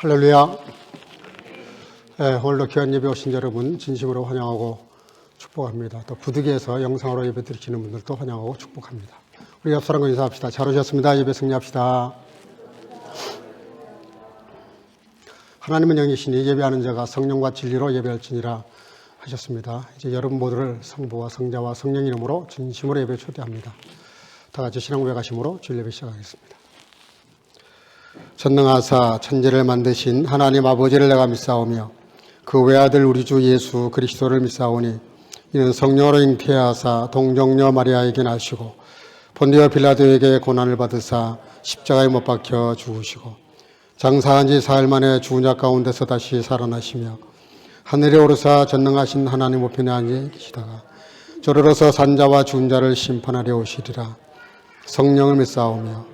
할렐루야. 오늘도 귀한 예배 오신 여러분 진심으로 환영하고 축복합니다. 또 부득이해서 영상으로 예배 드리시는 분들도 환영하고 축복합니다. 우리 옆 사람과 인사합시다. 잘 오셨습니다. 예배 승리합시다. 하나님은 영이시니 예배하는 자가 성령과 진리로 예배할지니라 하셨습니다. 이제 여러분 모두를 성부와 성자와 성령 이름으로 진심으로 예배 초대합니다. 다 같이 신앙 고백하심으로 주일 예배 시작하겠습니다. 전능하사 천지를 만드신 하나님 아버지를 내가 믿사오며 그 외아들 우리 주 예수 그리스도를 믿사오니 이는 성령으로 잉태하사 동정녀 마리아에게 나시고 본디오 빌라도에게 고난을 받으사 십자가에 못 박혀 죽으시고 장사한 지 사흘 만에 죽은 자 가운데서 다시 살아나시며 하늘에 오르사 전능하신 하나님 우편에 앉아 계시다가 저르러서 산자와 죽은 자를 심판하려 오시리라. 성령을 믿사오며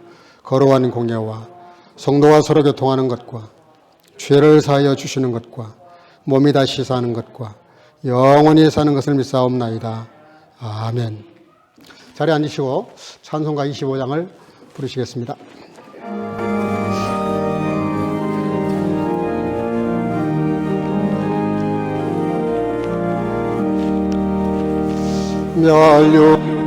거룩한 공예와 성도와 서로 교통하는 것과 죄를 사하여 주시는 것과 몸이 다시 사는 것과 영원히 사는 것을 믿사옵나이다. 아멘. 자리에 앉으시고 찬송가 25장을 부르시겠습니다. 멸류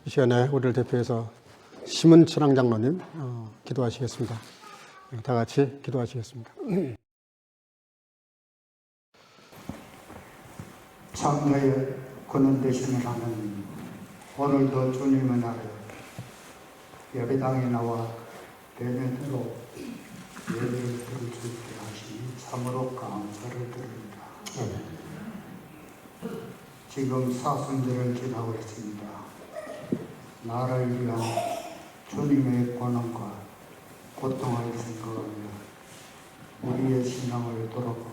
시간에 우리를 대표해서 심은철왕 장로님 기도하시겠습니다. 다 같이 기도하시겠습니다. 장로의 권한 되시는 하나님, 오늘도 주님의 날에 예배당에 나와 대면으로 예배를 드릴 수 있게 하시니 참으로 감사를 드립니다. 지금 사순절을 지나고 있습니다. 나를 위한 주님의 권한과 고통을 생각하며 우리의 신앙을 돌아보며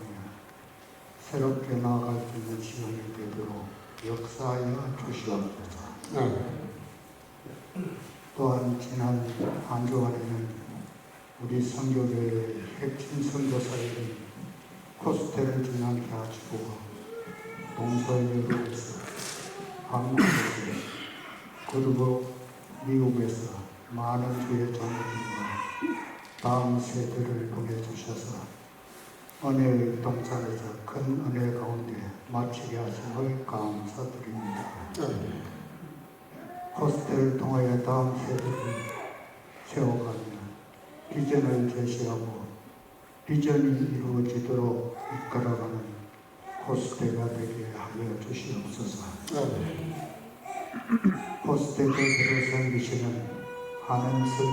새롭게 나아갈 수 있는 시간이 되도록 역사하여 주시옵소서. 또한 지난 한 주간에는 우리 선교교회의 핵심 선교사들이 코스텔을 지나게 하시고 동서유럽에서 한국에서 그리고 미국에서 많은 주의 종들과 다음 세대를 보내주셔서 은혜의 동산에서 큰 은혜 가운데 마치게 하심을 감사드립니다. 코스텔을 통하여 다음 세대를 세워가며 비전을 제시하고 비전이 이루어지도록 이끌어가는 코스텔가 되게 하여 주시옵소서. 코스텔 대표로 섬기시는 한은선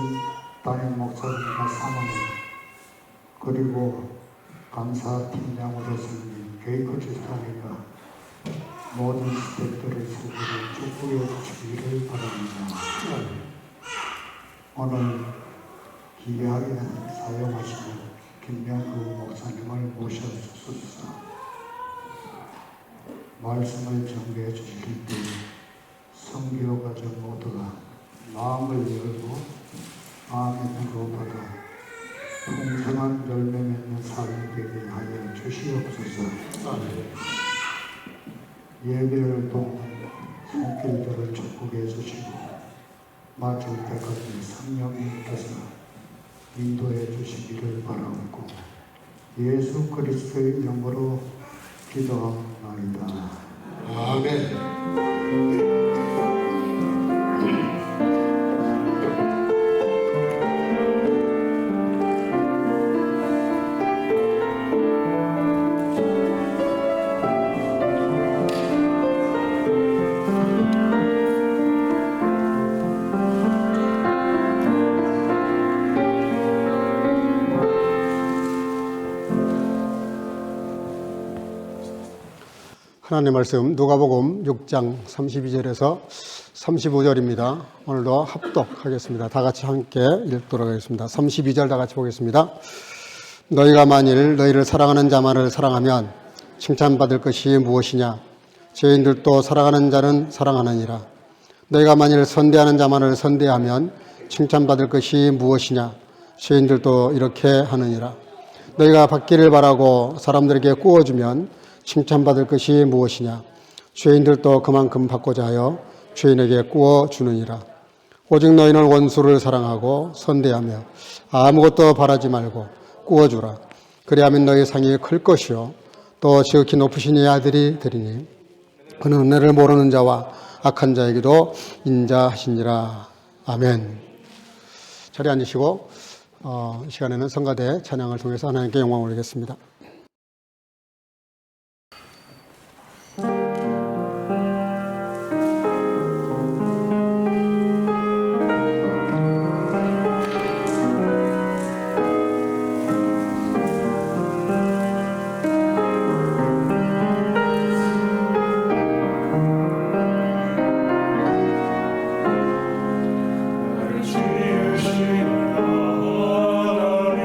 담임 목사님과 사모님 그리고 감사팀장으로 섬긴 게이커즈 사회가 모든 스태프들의 수고를 축복해 주시기를 바랍니다. 오늘 기괴하게 사용하시는 김명구 목사님을 모셔주소서. 말씀을 전개해 주실 때 성교 과정 모두가 마음을 열고 마음의 눈으로 받아 풍성한 열매 맺는 삶이 되게 하여 주시옵소서. 예배를 돕는 손길들을 축복해 주시고 마칠 때까지 성령님께서 인도해 주시기를 바라고 예수 그리스도의 이름으로 기도합니다. 아멘. 하나님의 말씀 누가복음 6장 32절에서 35절입니다. 오늘도 합독하겠습니다. 다 같이 함께 읽도록 하겠습니다. 32절 다 같이 보겠습니다. 너희가 만일 너희를 사랑하는 자만을 사랑하면 칭찬받을 것이 무엇이냐? 죄인들도 사랑하는 자는 사랑하느니라. 너희가 만일 선대하는 자만을 선대하면 칭찬받을 것이 무엇이냐? 죄인들도 이렇게 하느니라. 너희가 받기를 바라고 사람들에게 구워주면 칭찬받을 것이 무엇이냐? 죄인들도 그만큼 받고자 하여 죄인에게 구워 주느니라. 오직 너희는 원수를 사랑하고 선대하며 아무것도 바라지 말고 구워 주라. 그리하면 너희 상이 클 것이요 또 지극히 높으신 이 아들이 되리니 그는 은혜를 모르는 자와 악한 자에게도 인자하시니라. 아멘. 자리에 앉으시고 이 시간에는 성가대 찬양을 통해서 하나님께 영광을 올리겠습니다. 지으신 하나님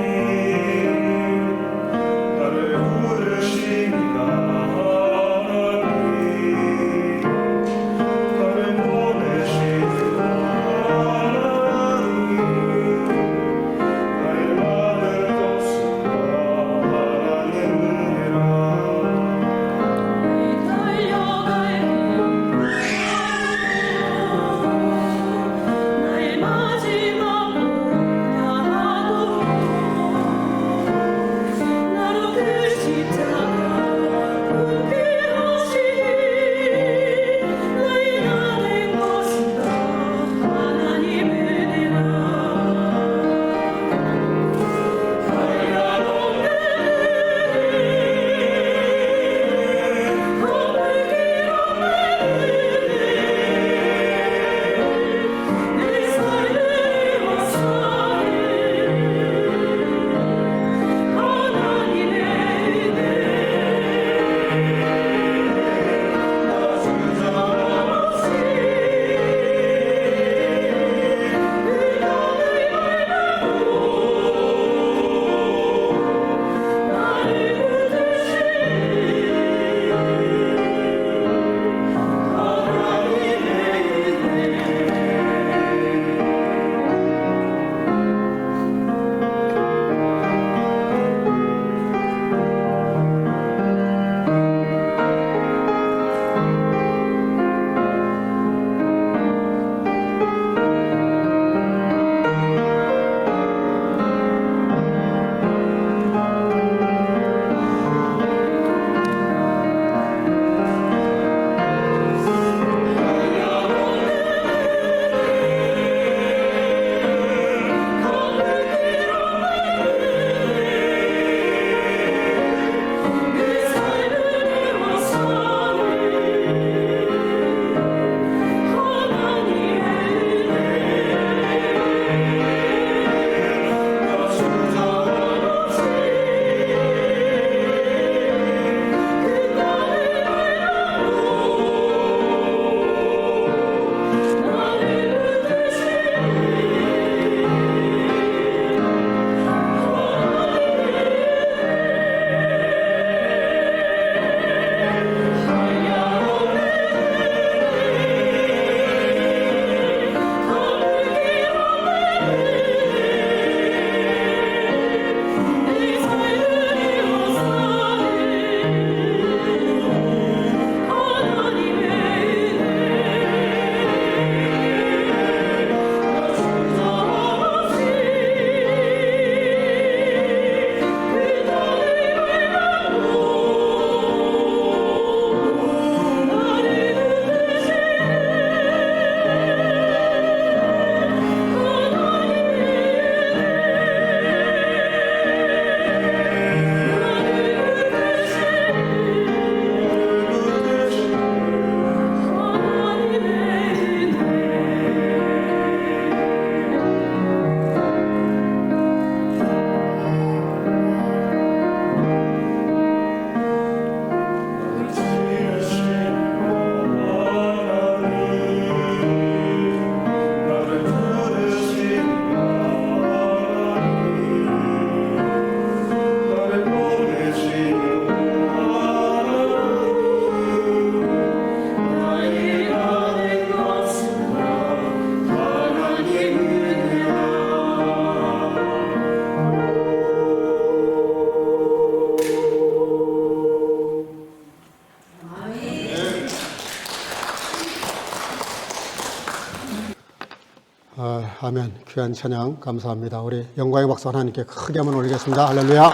아멘. 귀한 찬양 감사합니다. 우리 영광의 박수 하나님께 크게 한번 올리겠습니다. 할렐루야.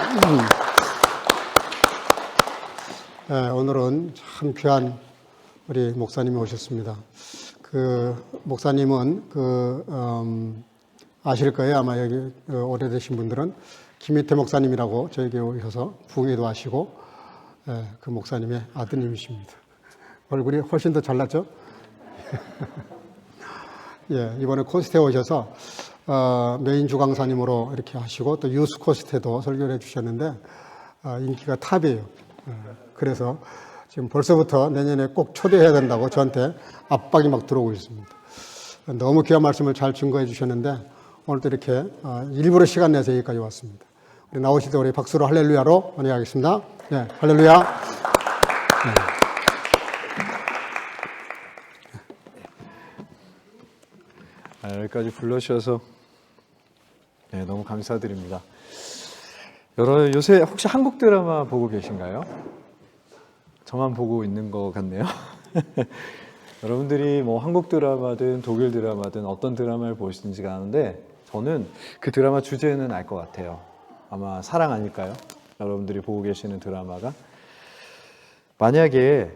네, 오늘은 참 귀한 우리 목사님이 오셨습니다. 그 목사님은 아실 거예요. 아마 여기 오래되신 분들은 김희태 목사님이라고 저희 교회 오셔서 부흥회도 하시고, 그 목사님의 아드님이십니다. 얼굴이 훨씬 더 잘났죠? 예, 이번에 코스트에 오셔서 메인 주강사님으로 이렇게 하시고 또 유스 코스트에도 설교를 해주셨는데 인기가 탑이에요. 그래서 지금 벌써부터 내년에 꼭 초대해야 된다고 저한테 압박이 막 들어오고 있습니다. 너무 귀한 말씀을 잘 증거해 주셨는데 오늘도 이렇게 일부러 시간 내서 여기까지 왔습니다. 우리 나오실 때 우리 박수로 할렐루야로 환영하겠습니다. 네, 할렐루야. 네. 여기까지 불러주셔서 너무 감사드립니다. 요새 혹시 한국 드라마 보고 계신가요? 저만 보고 있는 것 같네요. 여러분들이 뭐 한국 드라마든 독일 드라마든 어떤 드라마를 보시는지 아는데 저는 그 드라마 주제는 알 것 같아요. 아마 사랑 아닐까요? 여러분들이 보고 계시는 드라마가 만약에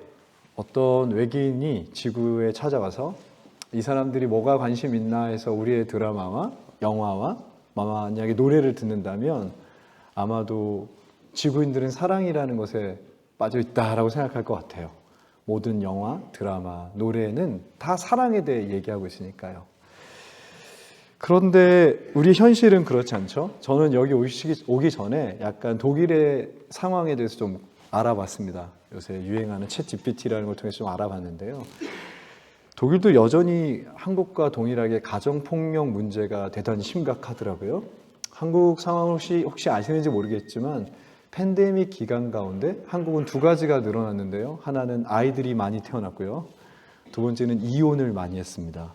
어떤 외계인이 지구에 찾아와서 이 사람들이 뭐가 관심 있나 해서 우리의 드라마와 영화와 만약에 노래를 듣는다면 아마도 지구인들은 사랑이라는 것에 빠져 있다라고 생각할 것 같아요. 모든 영화, 드라마, 노래는 다 사랑에 대해 얘기하고 있으니까요. 그런데 우리 현실은 그렇지 않죠? 저는 여기 오기 전에 약간 독일의 상황에 대해서 좀 알아봤습니다. 요새 유행하는 챗 GPT라는 걸 통해서 좀 알아봤는데요. 독일도 여전히 한국과 동일하게 가정폭력 문제가 대단히 심각하더라고요. 한국 상황을 혹시 아시는지 모르겠지만 팬데믹 기간 가운데 한국은 두 가지가 늘어났는데요. 하나는 아이들이 많이 태어났고요. 두 번째는 이혼을 많이 했습니다.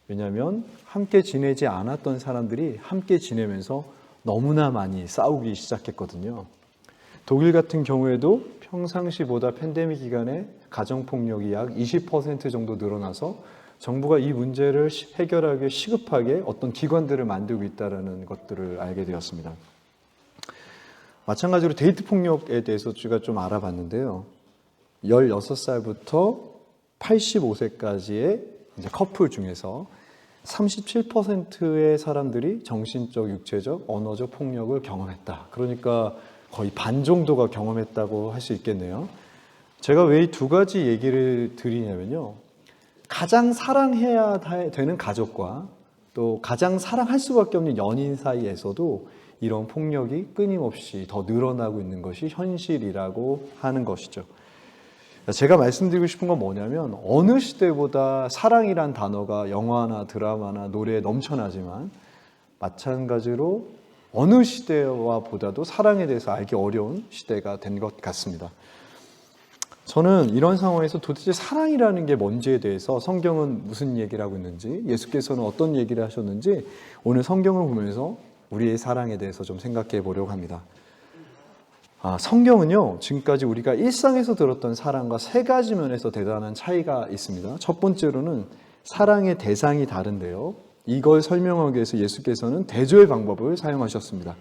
왜냐하면 함께 지내지 않았던 사람들이 함께 지내면서 너무나 많이 싸우기 시작했거든요. 독일 같은 경우에도 평상시보다 팬데믹 기간에 가정폭력이 약 20% 정도 늘어나서 정부가 이 문제를 해결하기 시급하게 어떤 기관들을 만들고 있다는 것들을 알게 되었습니다. 마찬가지로 데이트 폭력에 대해서 제가 좀 알아봤는데요. 16살부터 85세까지의 이제 커플 중에서 37%의 사람들이 정신적, 육체적, 언어적 폭력을 경험했다. 그러니까 거의 반 정도가 경험했다고 할 수 있겠네요. 제가 왜 이 두 가지 얘기를 드리냐면요. 가장 사랑해야 되는 가족과 또 가장 사랑할 수밖에 없는 연인 사이에서도 이런 폭력이 끊임없이 더 늘어나고 있는 것이 현실이라고 하는 것이죠. 제가 말씀드리고 싶은 건 뭐냐면 어느 시대보다 사랑이란 단어가 영화나 드라마나 노래에 넘쳐나지만 마찬가지로 어느 시대와 보다도 사랑에 대해서 알기 어려운 시대가 된 것 같습니다. 저는 이런 상황에서 도대체 사랑이라는 게 뭔지에 대해서 성경은 무슨 얘기를 하고 있는지, 예수께서는 어떤 얘기를 하셨는지 오늘 성경을 보면서 우리의 사랑에 대해서 좀 생각해 보려고 합니다. 성경은요, 지금까지 우리가 일상에서 들었던 사랑과 세 가지 면에서 대단한 차이가 있습니다. 첫 번째로는 사랑의 대상이 다른데요. 이걸 설명하기 위해서 예수께서는 대조의 방법을 사용하셨습니다.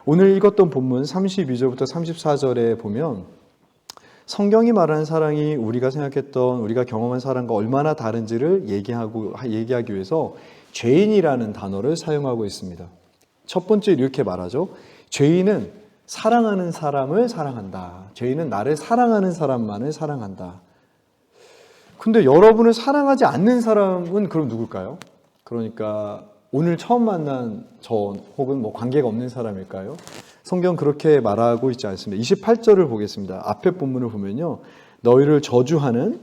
오늘 읽었던 본문 32절부터 34절에 보면 성경이 말하는 사랑이 우리가 생각했던, 우리가 경험한 사랑과 얼마나 다른지를 얘기하기 위해서 죄인이라는 단어를 사용하고 있습니다. 첫 번째 이렇게 말하죠. 죄인은 사랑하는 사람을 사랑한다. 죄인은 나를 사랑하는 사람만을 사랑한다. 근데 여러분을 사랑하지 않는 사람은 그럼 누굴까요? 그러니까 오늘 처음 만난 저 혹은 뭐 관계가 없는 사람일까요? 성경 그렇게 말하고 있지 않습니다. 28절을 보겠습니다. 앞에 본문을 보면요. 너희를 저주하는,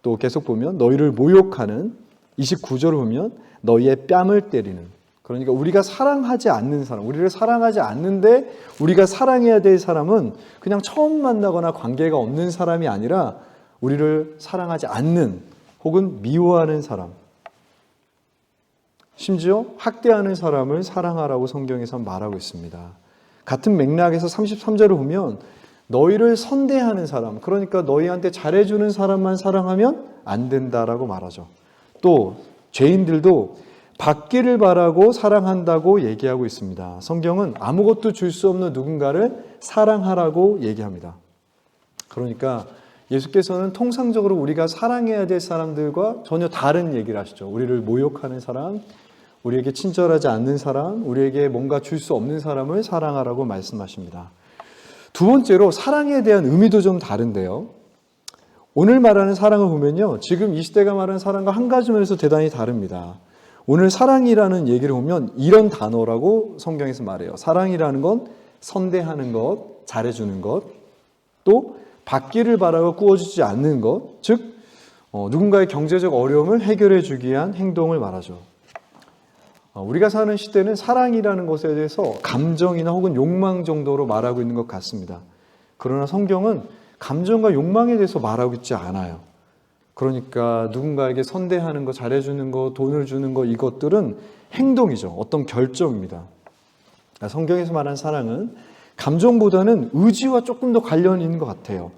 또 계속 보면 너희를 모욕하는, 29절을 보면 너희의 뺨을 때리는. 그러니까 우리가 사랑하지 않는 사람, 우리를 사랑하지 않는데 우리가 사랑해야 될 사람은 그냥 처음 만나거나 관계가 없는 사람이 아니라 우리를 사랑하지 않는 혹은 미워하는 사람, 심지어 학대하는 사람을 사랑하라고 성경에서 말하고 있습니다. 같은 맥락에서 33절을 보면 너희를 선대하는 사람, 그러니까 너희한테 잘해주는 사람만 사랑하면 안 된다라고 말하죠. 또 죄인들도 받기를 바라고 사랑한다고 얘기하고 있습니다. 성경은 아무것도 줄 수 없는 누군가를 사랑하라고 얘기합니다. 그러니까 예수께서는 통상적으로 우리가 사랑해야 될 사람들과 전혀 다른 얘기를 하시죠. 우리를 모욕하는 사람, 우리에게 친절하지 않는 사람, 우리에게 뭔가 줄 수 없는 사람을 사랑하라고 말씀하십니다. 두 번째로 사랑에 대한 의미도 좀 다른데요. 오늘 말하는 사랑을 보면요, 지금 이 시대가 말하는 사랑과 한 가지 면에서 대단히 다릅니다. 오늘 사랑이라는 얘기를 보면 이런 단어라고 성경에서 말해요. 사랑이라는 건 선대하는 것, 잘해주는 것, 또 받기를 바라고 꾸어주지 않는 것, 즉 누군가의 경제적 어려움을 해결해 주기 위한 행동을 말하죠. 우리가 사는 시대는 사랑이라는 것에 대해서 감정이나 혹은 욕망 정도로 말하고 있는 것 같습니다. 그러나 성경은 감정과 욕망에 대해서 말하고 있지 않아요. 그러니까 누군가에게 선대하는 거, 잘해주는 거, 돈을 주는 거, 이것들은 행동이죠. 어떤 결정입니다. 성경에서 말하는 사랑은 감정보다는 의지와 조금 더 관련이 있는 것 같아요.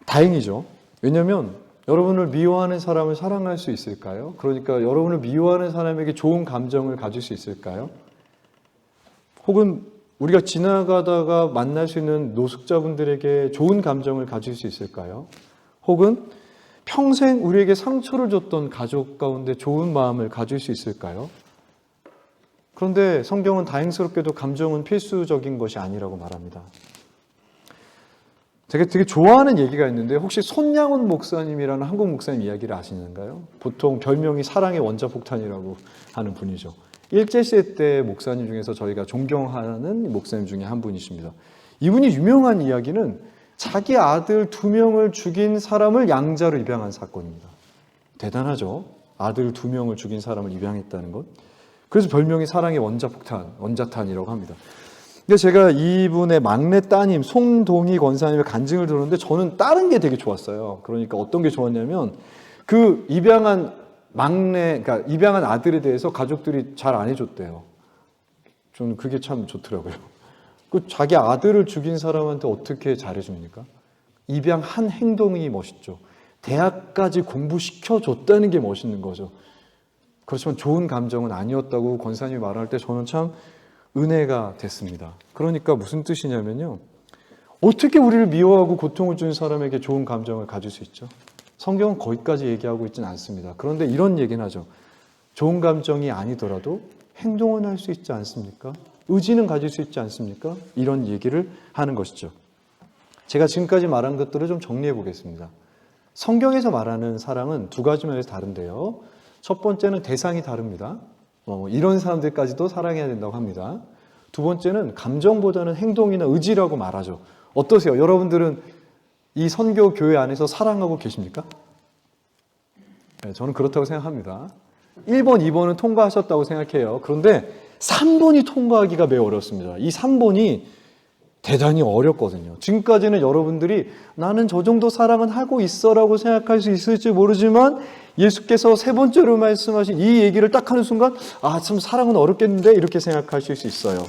다행이죠. 왜냐하면 여러분을 미워하는 사람을 사랑할 수 있을까요? 그러니까 여러분을 미워하는 사람에게 좋은 감정을 가질 수 있을까요? 혹은 우리가 지나가다가 만날 수 있는 노숙자분들에게 좋은 감정을 가질 수 있을까요? 혹은 평생 우리에게 상처를 줬던 가족 가운데 좋은 마음을 가질 수 있을까요? 그런데 성경은 다행스럽게도 감정은 필수적인 것이 아니라고 말합니다. 제가 되게 좋아하는 얘기가 있는데 혹시 손양훈 목사님이라는 한국 목사님 이야기를 아시는가요? 보통 별명이 사랑의 원자폭탄이라고 하는 분이죠. 일제시대 때 목사님 중에서 저희가 존경하는 목사님 중에 한 분이십니다. 이분이 유명한 이야기는 자기 아들 2명을 죽인 사람을 양자로 입양한 사건입니다. 대단하죠? 아들 2명을 죽인 사람을 입양했다는 것. 그래서 별명이 사랑의 원자폭탄, 원자탄이라고 합니다. 근데 제가 이분의 막내 따님 송동희 권사님의 간증을 들었는데 저는 다른 게 되게 좋았어요. 그러니까 어떤 게 좋았냐면 그 입양한 그러니까 입양한 아들에 대해서 가족들이 잘 안 해줬대요. 저는 그게 참 좋더라고요. 그 자기 아들을 죽인 사람한테 어떻게 잘해줍니까? 입양한 행동이 멋있죠. 대학까지 공부시켜줬다는 게 멋있는 거죠. 그렇지만 좋은 감정은 아니었다고 권사님이 말할 때 저는 참 은혜가 됐습니다. 그러니까 무슨 뜻이냐면요. 어떻게 우리를 미워하고 고통을 주는 사람에게 좋은 감정을 가질 수 있죠? 성경은 거기까지 얘기하고 있지는 않습니다. 그런데 이런 얘기는 하죠. 좋은 감정이 아니더라도 행동은 할 수 있지 않습니까? 의지는 가질 수 있지 않습니까? 이런 얘기를 하는 것이죠. 제가 지금까지 말한 것들을 좀 정리해 보겠습니다. 성경에서 말하는 사랑은 두 가지 면에서 다른데요. 첫 번째는 대상이 다릅니다. 이런 사람들까지도 사랑해야 된다고 합니다. 두 번째는 감정보다는 행동이나 의지라고 말하죠. 어떠세요? 여러분들은 이 선교 교회 안에서 사랑하고 계십니까? 네, 저는 그렇다고 생각합니다. 1번, 2번은 통과하셨다고 생각해요. 그런데 3번이 통과하기가 매우 어렵습니다. 이 3번이 대단히 어렵거든요. 지금까지는 여러분들이 나는 저 정도 사랑은 하고 있어라고 생각할 수 있을지 모르지만 예수께서 세 번째로 말씀하신 이 얘기를 딱 하는 순간 아, 참 사랑은 어렵겠는데 이렇게 생각하실 수 있어요.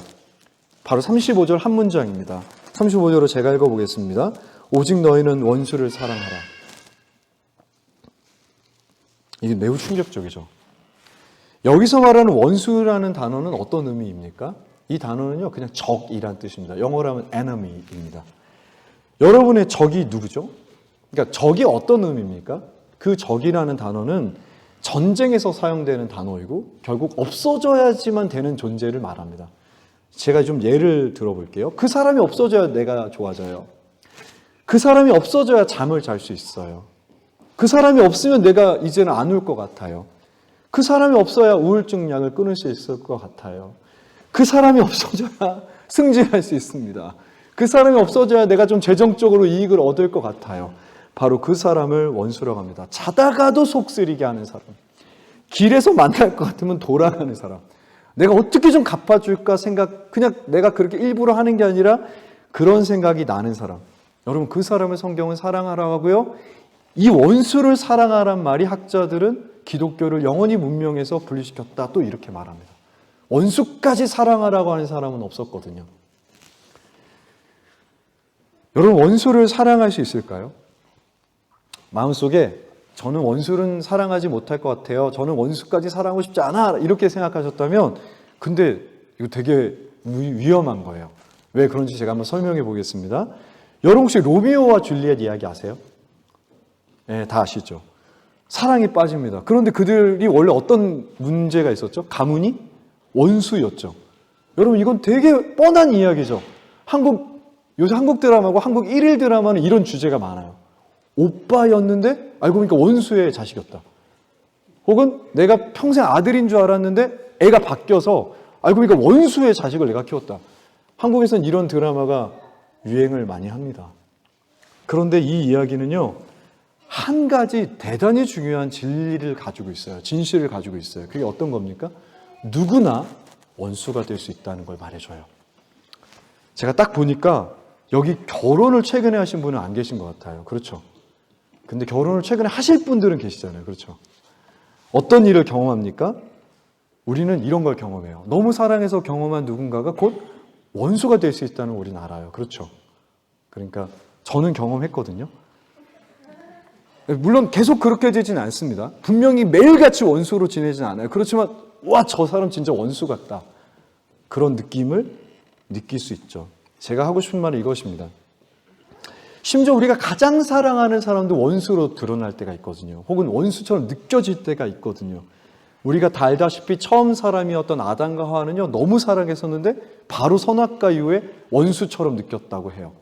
바로 35절 한 문장입니다. 35절로 제가 읽어보겠습니다. 오직 너희는 원수를 사랑하라. 이게 매우 충격적이죠. 여기서 말하는 원수라는 단어는 어떤 의미입니까? 이 단어는요, 그냥 적이란 뜻입니다. 영어로 하면 enemy입니다. 여러분의 적이 누구죠? 그러니까 적이 어떤 의미입니까? 그 적이라는 단어는 전쟁에서 사용되는 단어이고 결국 없어져야지만 되는 존재를 말합니다. 제가 좀 예를 들어볼게요. 그 사람이 없어져야 내가 좋아져요. 그 사람이 없어져야 잠을 잘 수 있어요. 그 사람이 없으면 내가 이제는 안 울 것 같아요. 그 사람이 없어야 우울증 약을 끊을 수 있을 것 같아요. 그 사람이 없어져야 승진할 수 있습니다. 그 사람이 없어져야 내가 좀 재정적으로 이익을 얻을 것 같아요. 바로 그 사람을 원수라고 합니다. 자다가도 속 쓰리게 하는 사람. 길에서 만날 것 같으면 돌아가는 사람. 내가 어떻게 좀 갚아줄까 그냥 내가 그렇게 일부러 하는 게 아니라 그런 생각이 나는 사람. 여러분, 그 사람을 성경은 사랑하라고 하고요. 이 원수를 사랑하란 말이 학자들은 기독교를 영원히 문명에서 분리시켰다 또 이렇게 말합니다. 원수까지 사랑하라고 하는 사람은 없었거든요. 여러분, 원수를 사랑할 수 있을까요? 마음속에 저는 원수는 사랑하지 못할 것 같아요. 저는 원수까지 사랑하고 싶지 않아. 이렇게 생각하셨다면 근데 이거 되게 위험한 거예요. 왜 그런지 제가 한번 설명해 보겠습니다. 여러분 혹시 로미오와 줄리엣 이야기 아세요? 네, 다 아시죠? 사랑에 빠집니다. 그런데 그들이 원래 어떤 문제가 있었죠? 가문이 원수였죠. 여러분 이건 되게 뻔한 이야기죠. 요새 한국 드라마고 한국 1일 드라마는 이런 주제가 많아요. 오빠였는데 알고 보니까 원수의 자식이었다. 혹은 내가 평생 아들인 줄 알았는데 애가 바뀌어서 알고 보니까 원수의 자식을 내가 키웠다. 한국에서는 이런 드라마가 유행을 많이 합니다. 그런데 이 이야기는요, 한 가지 대단히 중요한 진리를 가지고 있어요. 진실을 가지고 있어요. 그게 어떤 겁니까? 누구나 원수가 될 수 있다는 걸 말해줘요. 제가 딱 보니까 여기 결혼을 최근에 하신 분은 안 계신 것 같아요. 그렇죠? 근데 결혼을 최근에 하실 분들은 계시잖아요. 그렇죠? 어떤 일을 경험합니까? 우리는 이런 걸 경험해요. 너무 사랑해서 경험한 누군가가 곧 원수가 될 수 있다는 걸 우리는 알아요. 그렇죠? 그러니까 저는 경험했거든요. 물론 계속 그렇게 되진 않습니다. 분명히 매일같이 원수로 지내진 않아요. 그렇지만 와, 저 사람 진짜 원수 같다. 그런 느낌을 느낄 수 있죠. 제가 하고 싶은 말은 이것입니다. 심지어 우리가 가장 사랑하는 사람도 원수로 드러날 때가 있거든요. 혹은 원수처럼 느껴질 때가 있거든요. 우리가 다 알다시피 처음 사람이었던 아담과 하와는요, 너무 사랑했었는데 바로 선악과 이후에 원수처럼 느꼈다고 해요.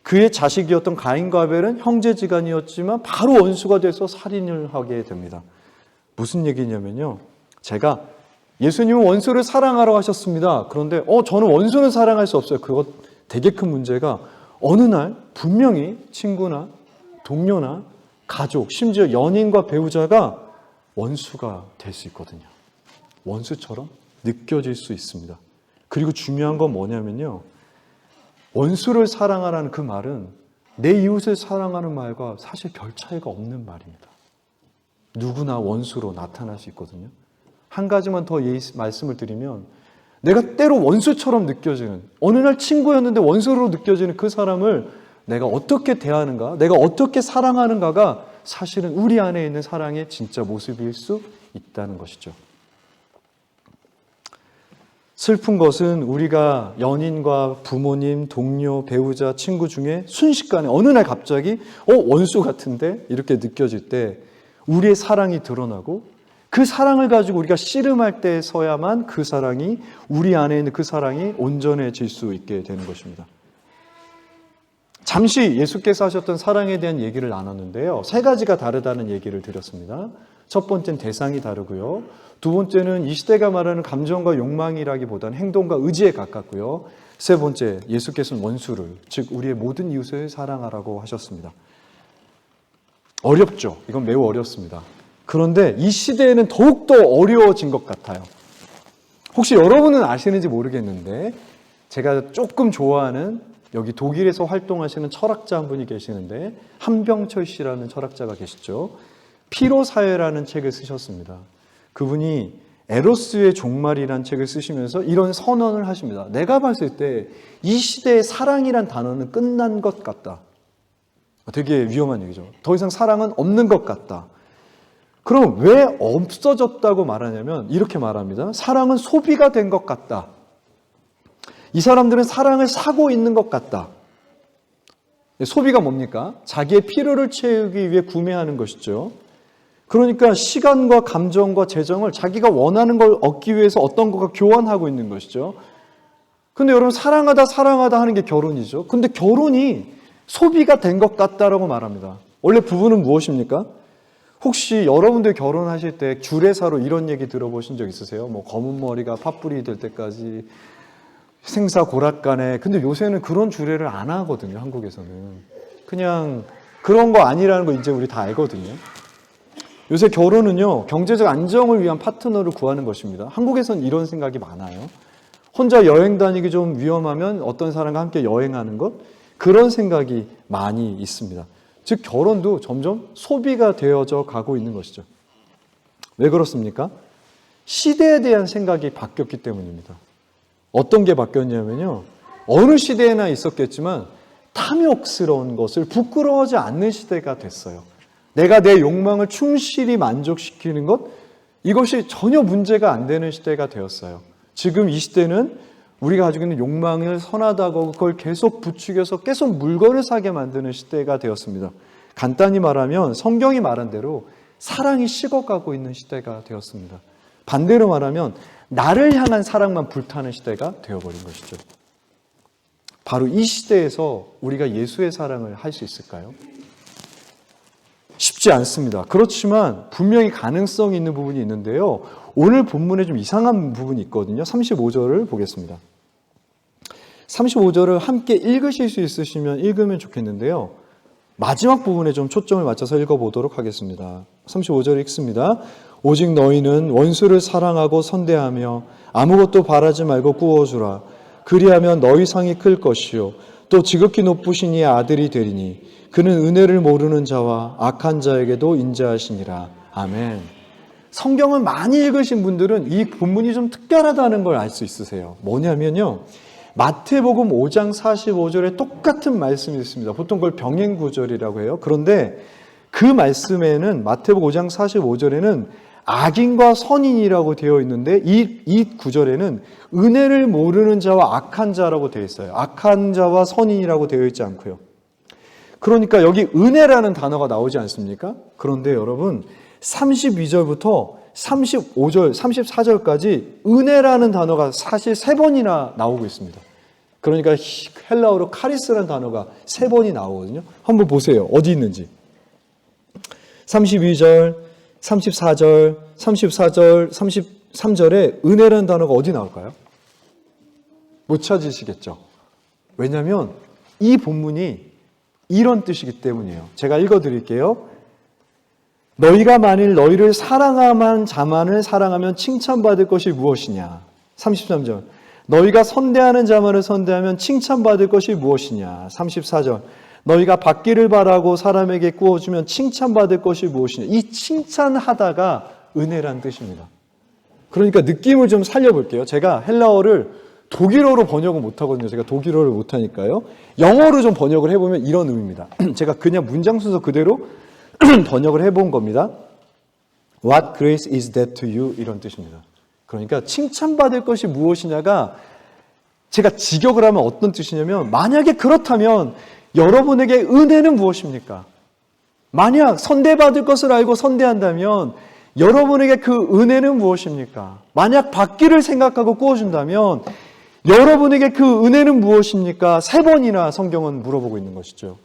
그의 자식이었던 가인과 아벨은 형제지간이었지만 바로 원수가 돼서 살인을 하게 됩니다. 무슨 얘기냐면요, 제가 예수님은 원수를 사랑하라고 하셨습니다. 그런데 저는 원수는 사랑할 수 없어요. 그것 되게 큰 문제가 어느 날 분명히 친구나 동료나 가족, 심지어 연인과 배우자가 원수가 될 수 있거든요. 원수처럼 느껴질 수 있습니다. 그리고 중요한 건 뭐냐면요, 원수를 사랑하라는 그 말은 내 이웃을 사랑하는 말과 사실 별 차이가 없는 말입니다. 누구나 원수로 나타날 수 있거든요. 한 가지만 더 말씀을 드리면, 내가 때로 원수처럼 느껴지는, 어느 날 친구였는데 원수로 느껴지는 그 사람을 내가 어떻게 대하는가, 내가 어떻게 사랑하는가가 사실은 우리 안에 있는 사랑의 진짜 모습일 수 있다는 것이죠. 슬픈 것은 우리가 연인과 부모님, 동료, 배우자, 친구 중에 순식간에 어느 날 갑자기 원수 같은데 이렇게 느껴질 때 우리의 사랑이 드러나고, 그 사랑을 가지고 우리가 씨름할 때서야만 그 사랑이, 우리 안에 있는 그 사랑이 온전해질 수 있게 되는 것입니다. 잠시 예수께서 하셨던 사랑에 대한 얘기를 나눴는데요, 세 가지가 다르다는 얘기를 드렸습니다. 첫 번째는 대상이 다르고요, 두 번째는 이 시대가 말하는 감정과 욕망이라기보다는 행동과 의지에 가깝고요, 세 번째, 예수께서는 원수를, 즉 우리의 모든 이웃을 사랑하라고 하셨습니다. 어렵죠. 이건 매우 어렵습니다. 그런데 이 시대에는 더욱더 어려워진 것 같아요. 혹시 여러분은 아시는지 모르겠는데, 제가 조금 좋아하는 여기 독일에서 활동하시는 철학자 한 분이 계시는데, 한병철 씨라는 철학자가 계시죠. 피로사회라는 책을 쓰셨습니다. 그분이 에로스의 종말이라는 책을 쓰시면서 이런 선언을 하십니다. 내가 봤을 때 이 시대의 사랑이란 단어는 끝난 것 같다. 되게 위험한 얘기죠. 더 이상 사랑은 없는 것 같다. 그럼 왜 없어졌다고 말하냐면 이렇게 말합니다. 사랑은 소비가 된 것 같다. 이 사람들은 사랑을 사고 있는 것 같다. 소비가 뭡니까? 자기의 필요를 채우기 위해 구매하는 것이죠. 그러니까 시간과 감정과 재정을 자기가 원하는 걸 얻기 위해서 어떤 것과 교환하고 있는 것이죠. 근데 여러분, 사랑하다 하는 게 결혼이죠. 근데 결혼이 소비가 된 것 같다라고 말합니다. 원래 부부는 무엇입니까? 혹시 여러분들 결혼하실 때 주례사로 이런 얘기 들어보신 적 있으세요? 뭐 검은 머리가 팥불이 될 때까지 생사고락간에. 근데 요새는 그런 주례를 안 하거든요. 한국에서는 그냥 그런 거 아니라는 거 이제 우리 다 알거든요. 요새 결혼은요, 경제적 안정을 위한 파트너를 구하는 것입니다. 한국에서는 이런 생각이 많아요. 혼자 여행 다니기 좀 위험하면 어떤 사람과 함께 여행하는 것, 그런 생각이 많이 있습니다. 즉 결혼도 점점 소비가 되어져 가고 있는 것이죠. 왜 그렇습니까? 시대에 대한 생각이 바뀌었기 때문입니다. 어떤 게 바뀌었냐면요, 어느 시대에나 있었겠지만 탐욕스러운 것을 부끄러워하지 않는 시대가 됐어요. 내가 내 욕망을 충실히 만족시키는 것, 이것이 전혀 문제가 안 되는 시대가 되었어요. 지금 이 시대는 우리가 가지고 있는 욕망을 선하다고 그걸 계속 부추겨서 계속 물건을 사게 만드는 시대가 되었습니다. 간단히 말하면 성경이 말한 대로 사랑이 식어가고 있는 시대가 되었습니다. 반대로 말하면 나를 향한 사랑만 불타는 시대가 되어버린 것이죠. 바로 이 시대에서 우리가 예수의 사랑을 할 수 있을까요? 쉽지 않습니다. 그렇지만 분명히 가능성이 있는 부분이 있는데요. 오늘 본문에 좀 이상한 부분이 있거든요. 35절을 보겠습니다. 35절을 함께 읽으실 수 있으시면 읽으면 좋겠는데요. 마지막 부분에 좀 초점을 맞춰서 읽어보도록 하겠습니다. 35절 읽습니다. 오직 너희는 원수를 사랑하고 선대하며 아무것도 바라지 말고 구워주라. 그리하면 너희 상이 클 것이요 또 지극히 높으신 이의 아들이 되리니 그는 은혜를 모르는 자와 악한 자에게도 인자하시니라. 아멘. 성경을 많이 읽으신 분들은 이 본문이 좀 특별하다는 걸 알 수 있으세요. 뭐냐면요, 마태복음 5장 45절에 똑같은 말씀이 있습니다. 보통 그걸 병행구절이라고 해요. 그런데 그 말씀에는 마태복음 5장 45절에는 악인과 선인이라고 되어 있는데 이 구절에는 은혜를 모르는 자와 악한 자라고 되어 있어요. 악한 자와 선인이라고 되어 있지 않고요. 그러니까 여기 은혜라는 단어가 나오지 않습니까? 그런데 여러분 32절부터 35절, 34절까지 은혜라는 단어가 사실 3번이나 나오고 있습니다. 그러니까 헬라어로 카리스라는 단어가 3번이 나오거든요. 한번 보세요. 어디 있는지. 32절, 34절, 34절, 33절에 은혜라는 단어가 어디 나올까요? 못 찾으시겠죠? 왜냐하면 이 본문이 이런 뜻이기 때문이에요. 제가 읽어드릴게요. 너희가 만일 너희를 사랑함한 자만을 사랑하면 칭찬받을 것이 무엇이냐. 33절. 너희가 선대하는 자만을 선대하면 칭찬받을 것이 무엇이냐. 34절. 너희가 받기를 바라고 사람에게 구워주면 칭찬받을 것이 무엇이냐. 이 칭찬하다가 은혜란 뜻입니다. 그러니까 느낌을 좀 살려볼게요. 제가 헬라어를 독일어로 번역을 못하거든요. 제가 독일어를 못하니까요. 영어로 좀 번역을 해보면 이런 의미입니다. 제가 그냥 문장 순서 그대로 번역을 해본 겁니다. What grace is that to you? 이런 뜻입니다. 그러니까 칭찬받을 것이 무엇이냐가 제가 직역을 하면 어떤 뜻이냐면 만약에 그렇다면 여러분에게 은혜는 무엇입니까? 만약 선대받을 것을 알고 선대한다면 여러분에게 그 은혜는 무엇입니까? 만약 받기를 생각하고 구워준다면 여러분에게 그 은혜는 무엇입니까? 3번이나 성경은 물어보고 있는 것이죠.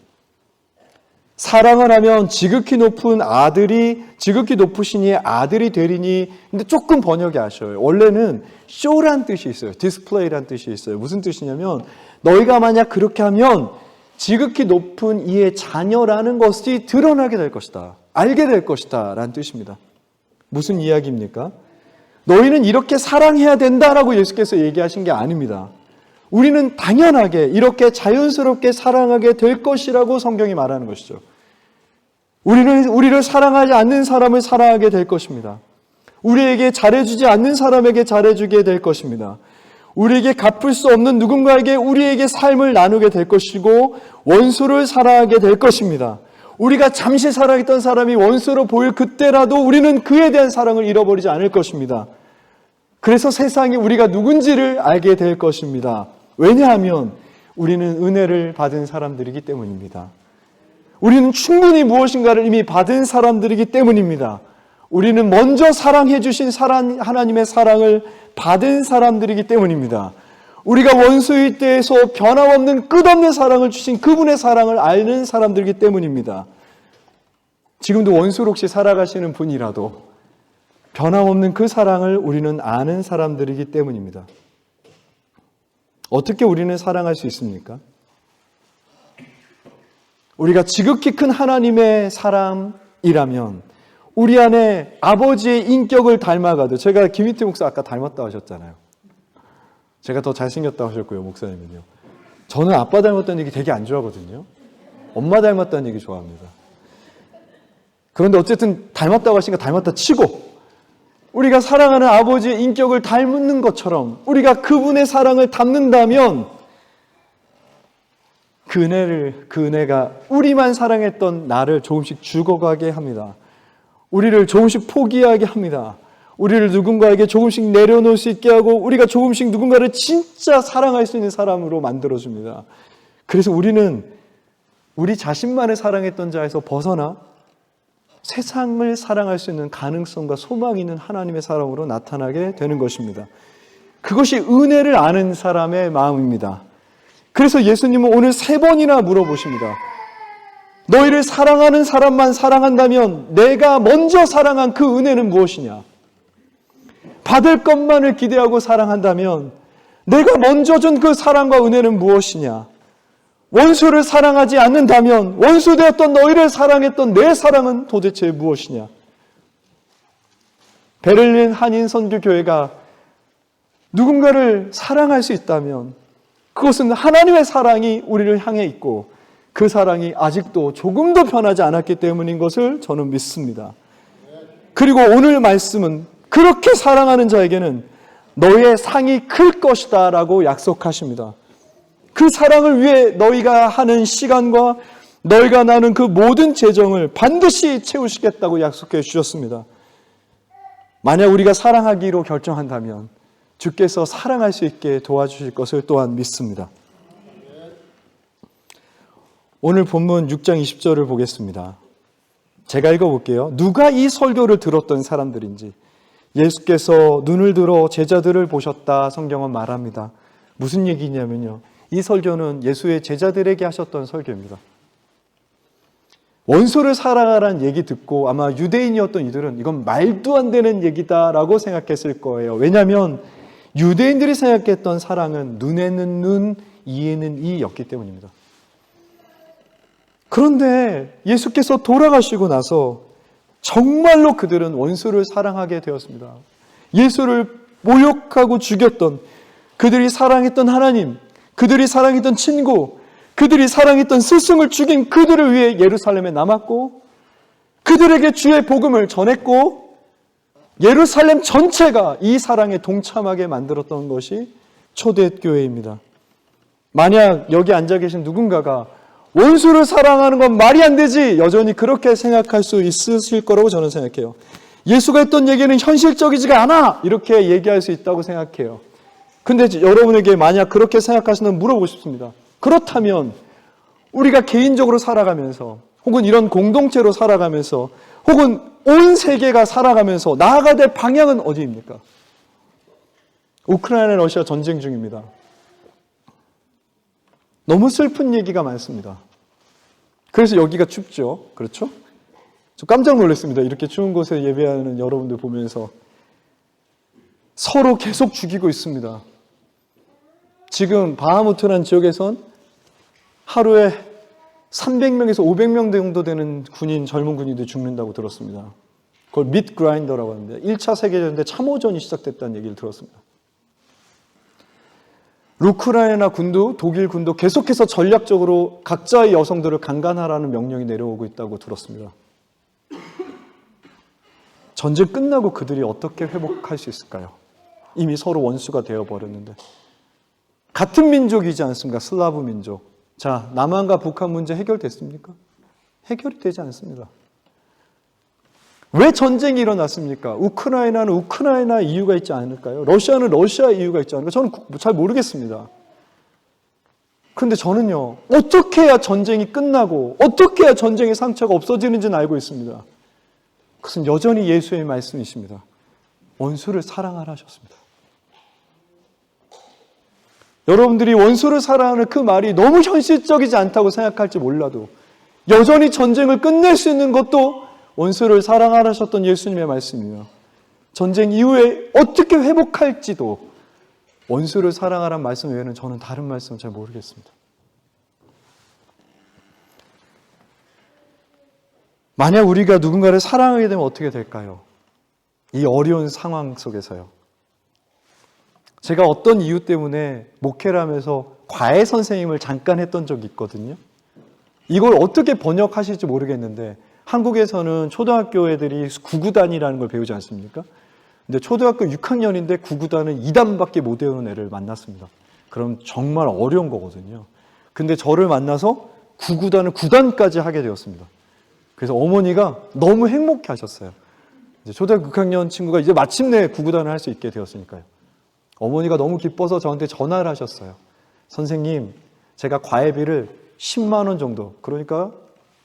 사랑을 하면 지극히 높으신 이의 아들이 되리니. 근데 조금 번역이 아쉬워요. 원래는 show란 뜻이 있어요. display란 뜻이 있어요. 무슨 뜻이냐면 너희가 만약 그렇게 하면 지극히 높은 이의 자녀라는 것이 드러나게 될 것이다. 알게 될 것이다 라는 뜻입니다. 무슨 이야기입니까? 너희는 이렇게 사랑해야 된다라고 예수께서 얘기하신 게 아닙니다. 우리는 당연하게 이렇게 자연스럽게 사랑하게 될 것이라고 성경이 말하는 것이죠. 우리를 사랑하지 않는 사람을 사랑하게 될 것입니다. 우리에게 잘해주지 않는 사람에게 잘해주게 될 것입니다. 우리에게 갚을 수 없는 누군가에게 우리에게 삶을 나누게 될 것이고 원수를 사랑하게 될 것입니다. 우리가 잠시 사랑했던 사람이 원수로 보일 그때라도 우리는 그에 대한 사랑을 잃어버리지 않을 것입니다. 그래서 세상에 우리가 누군지를 알게 될 것입니다. 왜냐하면 우리는 은혜를 받은 사람들이기 때문입니다. 우리는 충분히 무엇인가를 이미 받은 사람들이기 때문입니다. 우리는 먼저 사랑해 주신 하나님의 사랑을 받은 사람들이기 때문입니다. 우리가 원수일 때에서 변함없는 끝없는 사랑을 주신 그분의 사랑을 아는 사람들이기 때문입니다. 지금도 원수로 혹시 살아가시는 분이라도 변함없는 그 사랑을 우리는 아는 사람들이기 때문입니다. 어떻게 우리는 사랑할 수 있습니까? 우리가 지극히 큰 하나님의 사람이라면 우리 안에 아버지의 인격을 닮아가도, 제가 김희태 목사 아까 닮았다고 하셨잖아요. 제가 더 잘생겼다고 하셨고요, 목사님은요. 저는 아빠 닮았다는 얘기 되게 안 좋아하거든요. 엄마 닮았다는 얘기 좋아합니다. 그런데 어쨌든 닮았다고 하시니까 닮았다 치고, 우리가 사랑하는 아버지의 인격을 닮는 것처럼 우리가 그분의 사랑을 담는다면 그 은혜가 우리만 사랑했던 나를 조금씩 죽어가게 합니다. 우리를 조금씩 포기하게 합니다. 우리를 누군가에게 조금씩 내려놓을 수 있게 하고 우리가 조금씩 누군가를 진짜 사랑할 수 있는 사람으로 만들어줍니다. 그래서 우리는 우리 자신만을 사랑했던 자에서 벗어나 세상을 사랑할 수 있는 가능성과 소망이 있는 하나님의 사람으로 나타나게 되는 것입니다. 그것이 은혜를 아는 사람의 마음입니다. 그래서 예수님은 오늘 3번이나 물어보십니다. 너희를 사랑하는 사람만 사랑한다면 내가 먼저 사랑한 그 은혜는 무엇이냐? 받을 것만을 기대하고 사랑한다면 내가 먼저 준 그 사랑과 은혜는 무엇이냐? 원수를 사랑하지 않는다면 원수 되었던 너희를 사랑했던 내 사랑은 도대체 무엇이냐? 베를린 한인선교교회가 누군가를 사랑할 수 있다면 그것은 하나님의 사랑이 우리를 향해 있고 그 사랑이 아직도 조금도 변하지 않았기 때문인 것을 저는 믿습니다. 그리고 오늘 말씀은 그렇게 사랑하는 자에게는 너의 상이 클 것이다 라고 약속하십니다. 그 사랑을 위해 너희가 하는 시간과 너희가 나눈 그 모든 재정을 반드시 채우시겠다고 약속해 주셨습니다. 만약 우리가 사랑하기로 결정한다면 주께서 사랑할 수 있게 도와주실 것을 또한 믿습니다. 오늘 본문 6장 20절을 보겠습니다. 제가 읽어볼게요. 누가 이 설교를 들었던 사람들인지 예수께서 눈을 들어 제자들을 보셨다 성경은 말합니다. 무슨 얘기냐면요. 이 설교는 예수의 제자들에게 하셨던 설교입니다. 원수를 사랑하라는 얘기 듣고 아마 유대인이었던 이들은 이건 말도 안 되는 얘기다라고 생각했을 거예요. 왜냐하면 유대인들이 생각했던 사랑은 눈에는 눈, 이에는 이였기 때문입니다. 그런데 예수께서 돌아가시고 나서 정말로 그들은 원수를 사랑하게 되었습니다. 예수를 모욕하고 죽였던 그들이 사랑했던 하나님, 그들이 사랑했던 친구, 그들이 사랑했던 스승을 죽인 그들을 위해 예루살렘에 남았고 그들에게 주의 복음을 전했고 예루살렘 전체가 이 사랑에 동참하게 만들었던 것이 초대교회입니다. 만약 여기 앉아 계신 누군가가 원수를 사랑하는 건 말이 안 되지 여전히 그렇게 생각할 수 있으실 거라고 저는 생각해요. 예수가 했던 얘기는 현실적이지가 않아 이렇게 얘기할 수 있다고 생각해요. 근데 여러분에게 만약 그렇게 생각하시면 물어보고 싶습니다. 그렇다면 우리가 개인적으로 살아가면서 혹은 이런 공동체로 살아가면서 혹은 온 세계가 살아가면서 나아가야 될 방향은 어디입니까? 우크라이나 러시아 전쟁 중입니다. 너무 슬픈 얘기가 많습니다. 그래서 여기가 춥죠. 그렇죠? 저 깜짝 놀랐습니다. 이렇게 추운 곳에 예배하는 여러분들 보면서 서로 계속 죽이고 있습니다. 지금 바하무트라는 지역에선 하루에 300명에서 500명 정도 되는 젊은 군인들이 죽는다고 들었습니다. 그걸 밋 그라인더라고 하는데 1차 세계대전 때 참호전이 시작됐다는 얘기를 들었습니다. 우크라이나 군도 독일 군도 계속해서 전략적으로 각자의 여성들을 강간하라는 명령이 내려오고 있다고 들었습니다. 전쟁 끝나고 그들이 어떻게 회복할 수 있을까요? 이미 서로 원수가 되어버렸는데. 같은 민족이지 않습니까? 슬라브 민족. 자, 남한과 북한 문제 해결됐습니까? 해결이 되지 않습니다. 왜 전쟁이 일어났습니까? 우크라이나는 우크라이나 이유가 있지 않을까요? 러시아는 러시아 이유가 있지 않을까요? 저는 잘 모르겠습니다. 그런데 저는요, 어떻게 해야 전쟁이 끝나고 어떻게 해야 전쟁의 상처가 없어지는지는 알고 있습니다. 그것은 여전히 예수의 말씀이십니다. 원수를 사랑하라 하셨습니다. 여러분들이 원수를 사랑하는 그 말이 너무 현실적이지 않다고 생각할지 몰라도 여전히 전쟁을 끝낼 수 있는 것도 원수를 사랑하라 하셨던 예수님의 말씀이에요. 전쟁 이후에 어떻게 회복할지도 원수를 사랑하라는 말씀 외에는 저는 다른 말씀을 잘 모르겠습니다. 만약 우리가 누군가를 사랑하게 되면 어떻게 될까요? 이 어려운 상황 속에서요. 제가 어떤 이유 때문에 목회를 하면서 과외 선생님을 잠깐 했던 적이 있거든요. 이걸 어떻게 번역하실지 모르겠는데 한국에서는 초등학교 애들이 구구단이라는 걸 배우지 않습니까? 근데 초등학교 6학년인데 구구단은 2단밖에 못 외우는 애를 만났습니다. 그럼 정말 어려운 거거든요. 근데 저를 만나서 구구단을 9단까지 하게 되었습니다. 그래서 어머니가 너무 행복해 하셨어요. 이제 초등학교 6학년 친구가 이제 마침내 구구단을 할 수 있게 되었으니까요. 어머니가 너무 기뻐서 저한테 전화를 하셨어요. 선생님, 제가 과외비를 10만 원 정도, 그러니까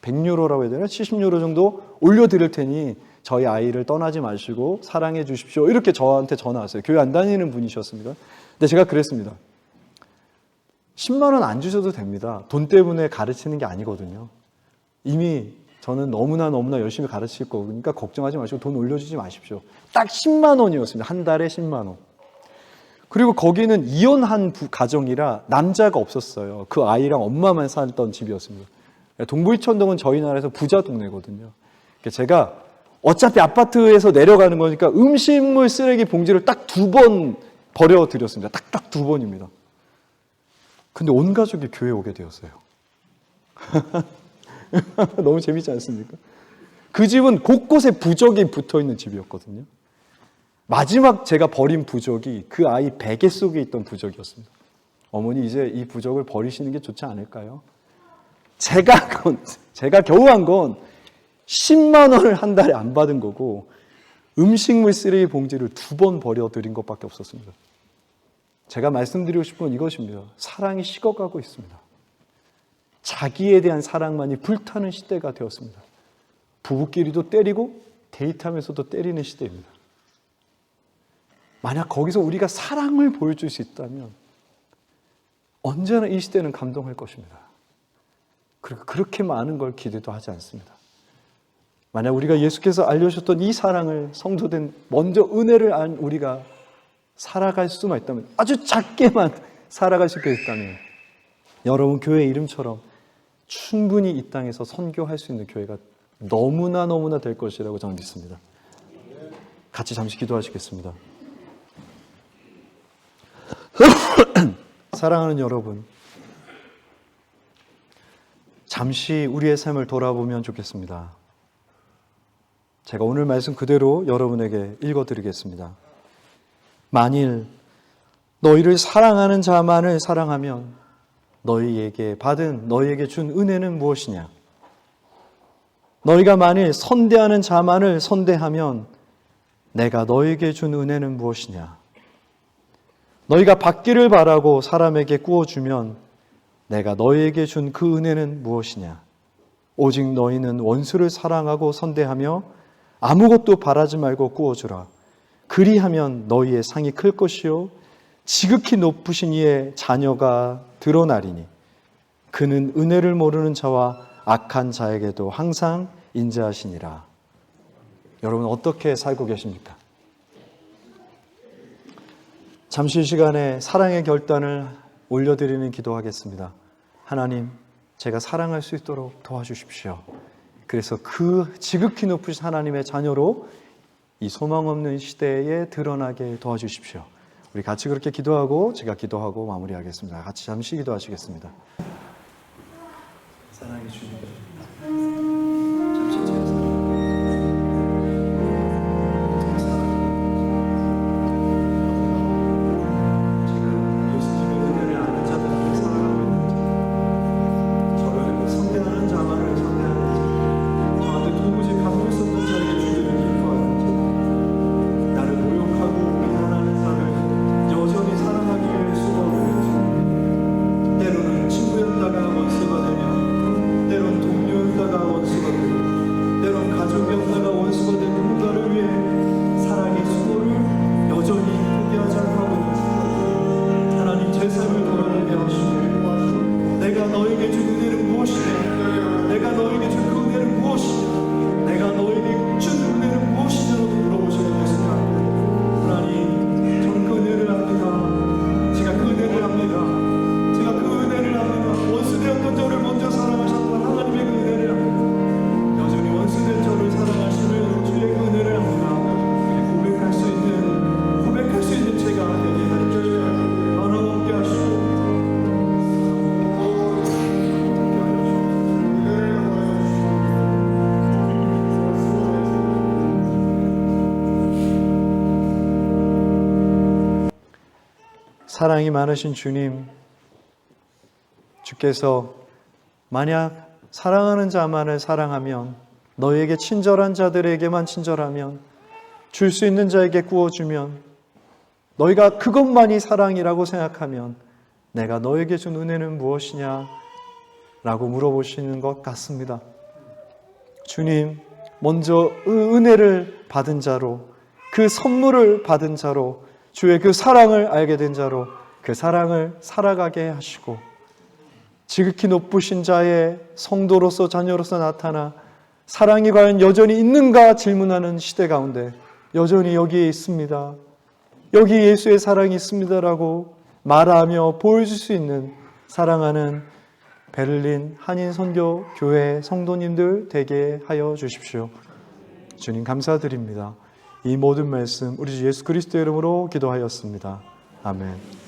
100유로라고 해야 되나? 70유로 정도 올려드릴 테니 저희 아이를 떠나지 마시고 사랑해 주십시오. 이렇게 저한테 전화 왔어요. 교회 안 다니는 분이셨습니다. 근데 제가 그랬습니다. 10만 원 안 주셔도 됩니다. 돈 때문에 가르치는 게 아니거든요. 이미 저는 너무나 열심히 가르칠 거고, 그러니까 걱정하지 마시고 돈 올려주지 마십시오. 딱 10만 원이었습니다. 한 달에 10만 원. 그리고 거기는 이혼한 가정이라 남자가 없었어요. 그 아이랑 엄마만 살던 집이었습니다. 동부이천동은 저희 나라에서 부자 동네거든요. 제가 어차피 아파트에서 내려가는 거니까 음식물 쓰레기 봉지를 딱 2번 버려드렸습니다. 딱 2번입니다. 근데 온 가족이 교회에 오게 되었어요. 너무 재밌지 않습니까? 그 집은 곳곳에 부적이 붙어있는 집이었거든요. 마지막 제가 버린 부적이 그 아이 베개 속에 있던 부적이었습니다. 어머니, 이제 이 부적을 버리시는 게 좋지 않을까요? 제가 겨우 한 건 10만 원을 한 달에 안 받은 거고 음식물 쓰레기 봉지를 2번 버려드린 것밖에 없었습니다. 제가 말씀드리고 싶은 건 이것입니다. 사랑이 식어가고 있습니다. 자기에 대한 사랑만이 불타는 시대가 되었습니다. 부부끼리도 때리고 데이트하면서도 때리는 시대입니다. 만약 거기서 우리가 사랑을 보여줄 수 있다면 언제나 이 시대는 감동할 것입니다. 그리고 그렇게 많은 걸 기대도 하지 않습니다. 만약 우리가 예수께서 알려주셨던 이 사랑을 성도된 먼저 은혜를 안 우리가 살아갈 수만 있다면, 아주 작게만 살아갈 수 있다면 여러분 교회 이름처럼 충분히 이 땅에서 선교할 수 있는 교회가 너무나 될 것이라고 저는 믿습니다. 같이 잠시 기도하시겠습니다. 사랑하는 여러분, 잠시 우리의 삶을 돌아보면 좋겠습니다. 제가 오늘 말씀 그대로 여러분에게 읽어드리겠습니다. 만일 너희를 사랑하는 자만을 사랑하면 너희에게 준 은혜는 무엇이냐? 너희가 만일 선대하는 자만을 선대하면 내가 너희에게 준 은혜는 무엇이냐? 너희가 받기를 바라고 사람에게 구워주면 내가 너희에게 준 그 은혜는 무엇이냐? 오직 너희는 원수를 사랑하고 선대하며 아무것도 바라지 말고 구워주라. 그리하면 너희의 상이 클 것이요 지극히 높으신 이의 자녀가 드러나리니 그는 은혜를 모르는 자와 악한 자에게도 항상 인자하시니라. 여러분 어떻게 살고 계십니까? 잠시 시간에 사랑의 결단을 올려드리는 기도하겠습니다. 하나님, 제가 사랑할 수 있도록 도와주십시오. 그래서 그 지극히 높으신 하나님의 자녀로 이 소망 없는 시대에 드러나게 도와주십시오. 우리 같이 그렇게 기도하고 제가 기도하고 마무리하겠습니다. 같이 잠시 기도하시겠습니다. 사랑해 주님. 잠시 제가 사랑이 많으신 주님, 주께서 만약 사랑하는 자만을 사랑하면, 너에게 친절한 자들에게만 친절하면, 줄 수 있는 자에게 구워주면, 너희가 그것만이 사랑이라고 생각하면 내가 너에게 준 은혜는 무엇이냐? 라고 물어보시는 것 같습니다. 주님, 먼저 은혜를 받은 자로, 그 선물을 받은 자로, 주의 그 사랑을 알게 된 자로 그 사랑을 살아가게 하시고, 지극히 높으신 자의 성도로서, 자녀로서 나타나 사랑이 과연 여전히 있는가 질문하는 시대 가운데 여전히 여기에 있습니다, 여기 예수의 사랑이 있습니다라고 말하며 보여줄 수 있는 사랑하는 베를린 한인선교교회 성도님들 되게 하여 주십시오. 주님 감사드립니다. 이 모든 말씀 우리 주 예수 그리스도의 이름으로 기도하였습니다. 아멘.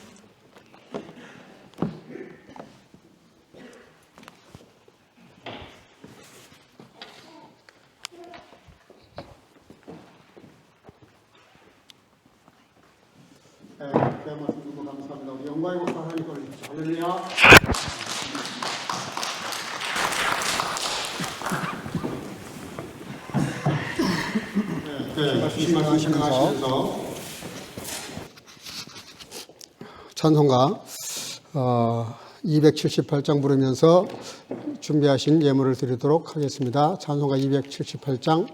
네, 말씀 듣고 감사합니다. 우리 영광의 목사 하나님 올리십시오. 할렐루야. 말씀 생각하시면서 찬송가 278장 부르면서 준비하신 예물을 드리도록 하겠습니다. 찬송가 278장.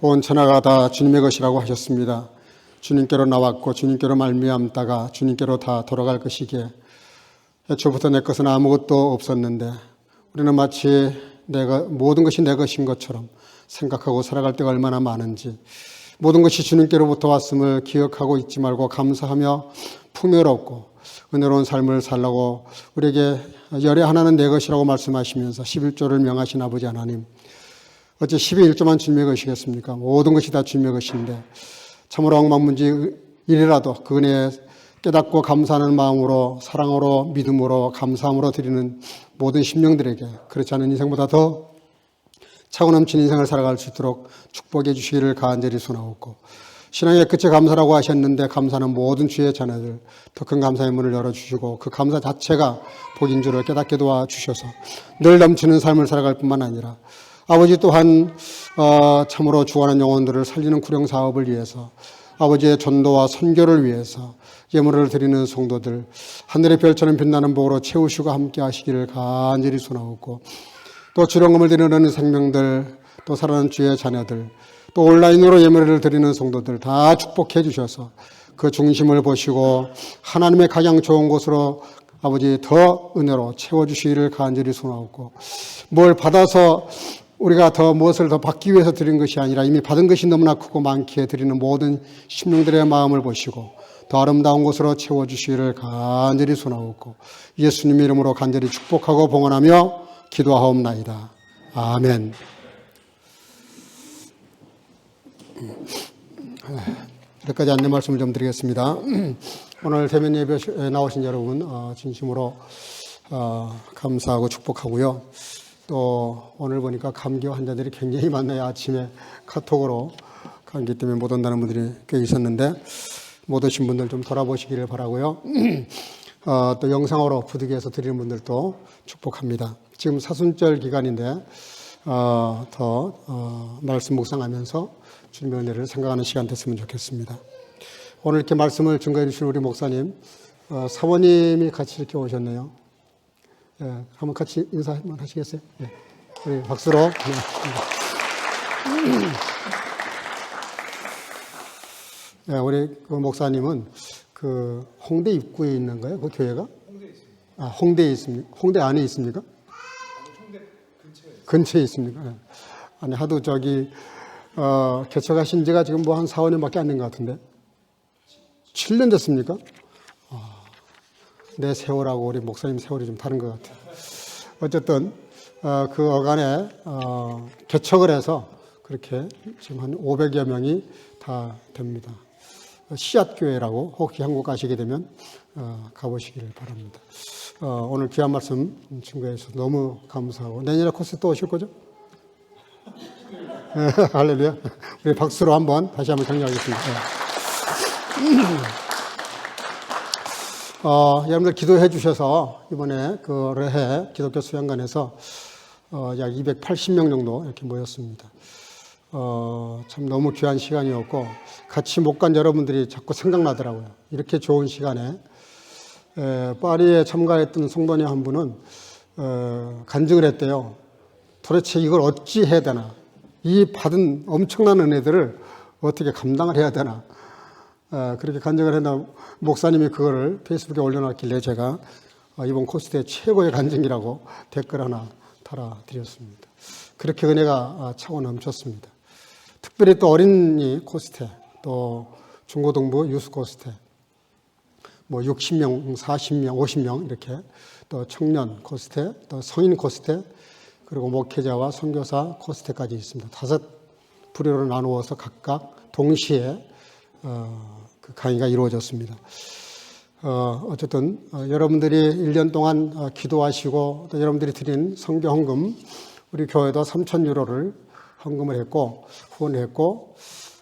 온 천하가 다 주님의 것이라고 하셨습니다. 주님께로 나왔고 주님께로 말미암다가 주님께로 다 돌아갈 것이기에 애초부터 내 것은 아무것도 없었는데 우리는 마치 모든 것이 내 것인 것처럼 생각하고 살아갈 때가 얼마나 많은지, 모든 것이 주님께로부터 왔음을 기억하고 잊지 말고 감사하며 풍요롭고 은혜로운 삶을 살라고 우리에게 열의 하나는 내 것이라고 말씀하시면서 11조를 명하신 아버지 하나님, 어째 11조만 주님의 것이겠습니까? 모든 것이 다 주님의 것인데 참으로 엉망문지 일이라도 그 은혜에 깨닫고 감사하는 마음으로, 사랑으로, 믿음으로, 감사함으로 드리는 모든 심령들에게 그렇지 않은 인생보다 더 차고 넘치는 인생을 살아갈 수 있도록 축복해 주시기를 간절히 소원하옵고, 신앙의 끝에 감사라고 하셨는데 감사는 모든 주의 자녀들 더 큰 감사의 문을 열어주시고 그 감사 자체가 복인 줄을 깨닫게 도와주셔서 늘 넘치는 삶을 살아갈 뿐만 아니라 아버지 또한 참으로 죽어가는 영혼들을 살리는 구령 사업을 위해서, 아버지의 전도와 선교를 위해서 예물을 드리는 성도들 하늘의 별처럼 빛나는 복으로 채우시고 함께 하시기를 간절히 소원하옵고, 또 주령금을 드리는 생명들, 또 살아난 주의 자녀들, 또 온라인으로 예물을 드리는 성도들 다 축복해 주셔서 그 중심을 보시고 하나님의 가장 좋은 곳으로 아버지 더 은혜로 채워주시기를 간절히 소원하옵고, 뭘 받아서 우리가 더 무엇을 더 받기 위해서 드린 것이 아니라 이미 받은 것이 너무나 크고 많기에 드리는 모든 심령들의 마음을 보시고 더 아름다운 곳으로 채워주시기를 간절히 소원하옵고 예수님 이름으로 간절히 축복하고 봉헌하며 기도하옵나이다. 아멘. 여기까지 안내 말씀을 좀 드리겠습니다. 오늘 대면 예배에 나오신 여러분 진심으로 감사하고 축복하고요. 또 오늘 보니까 감기 환자들이 굉장히 많네요. 아침에 카톡으로 감기 때문에 못 온다는 분들이 꽤 있었는데 못 오신 분들 좀 돌아보시기를 바라고요. 또 영상으로 부득이해서 드리는 분들도 축복합니다. 지금 사순절 기간인데 더 말씀 묵상하면서 주님의 은혜를 생각하는 시간 됐으면 좋겠습니다. 오늘 이렇게 말씀을 증거해 주신 우리 목사님, 사모님이 같이 이렇게 오셨네요. 예, 한번 같이 인사 한번 하시겠어요? 예, 우리 박수로. 예, 우리 그 목사님은 그 홍대 입구에 있는 거예요? 그 교회가? 홍대에 있습니다. 아, 홍대에 있습니까? 홍대 안에 있습니까? 홍대 근처에 있습니까? 예. 아니, 하도 개척하신 지가 지금 뭐 한 4, 5년밖에 안 된 것 같은데. 7년 됐습니까? 내 세월하고 우리 목사님 세월이 좀 다른 것 같아요. 어쨌든 그 어간에 개척을 해서 그렇게 지금 한 500여 명이 다 됩니다. 씨앗교회라고 혹시 한국 가시게 되면 가보시기를 바랍니다. 오늘 귀한 말씀 증거해 주셔서 너무 감사하고, 내년에 코스 또 오실 거죠? 할렐루야. 우리 박수로 한번 다시 한번 격려하겠습니다. 여러분들 기도해 주셔서 이번에 그 르헤 기독교 수양관에서 약 280명 정도 이렇게 모였습니다. 참 너무 귀한 시간이었고 같이 못 간 여러분들이 자꾸 생각나더라고요. 이렇게 좋은 시간에 파리에 참가했던 성도님 한 분은 간증을 했대요. 도대체 이걸 어찌 해야 되나? 이 받은 엄청난 은혜들을 어떻게 감당을 해야 되나? 그렇게 간증을 했나, 목사님이 그거를 페이스북에 올려놨길래 제가 이번 코스 때 최고의 간증이라고 댓글 하나 달아드렸습니다. 그렇게 은혜가 차고 넘쳤습니다. 특별히 또 어린이 코스테, 또 중고등부 유스 코스테, 뭐 60명, 40명, 50명 이렇게, 또 청년 코스테, 또 성인 코스테, 그리고 목회자와 선교사 코스테까지 있습니다. 5 부류로 나누어서 각각 동시에 그 강의가 이루어졌습니다. 어쨌든 여러분들이 1년 동안 기도하시고 또 여러분들이 드린 선교 헌금, 우리 교회도 3,000유로를 헌금을 했고 후원했고,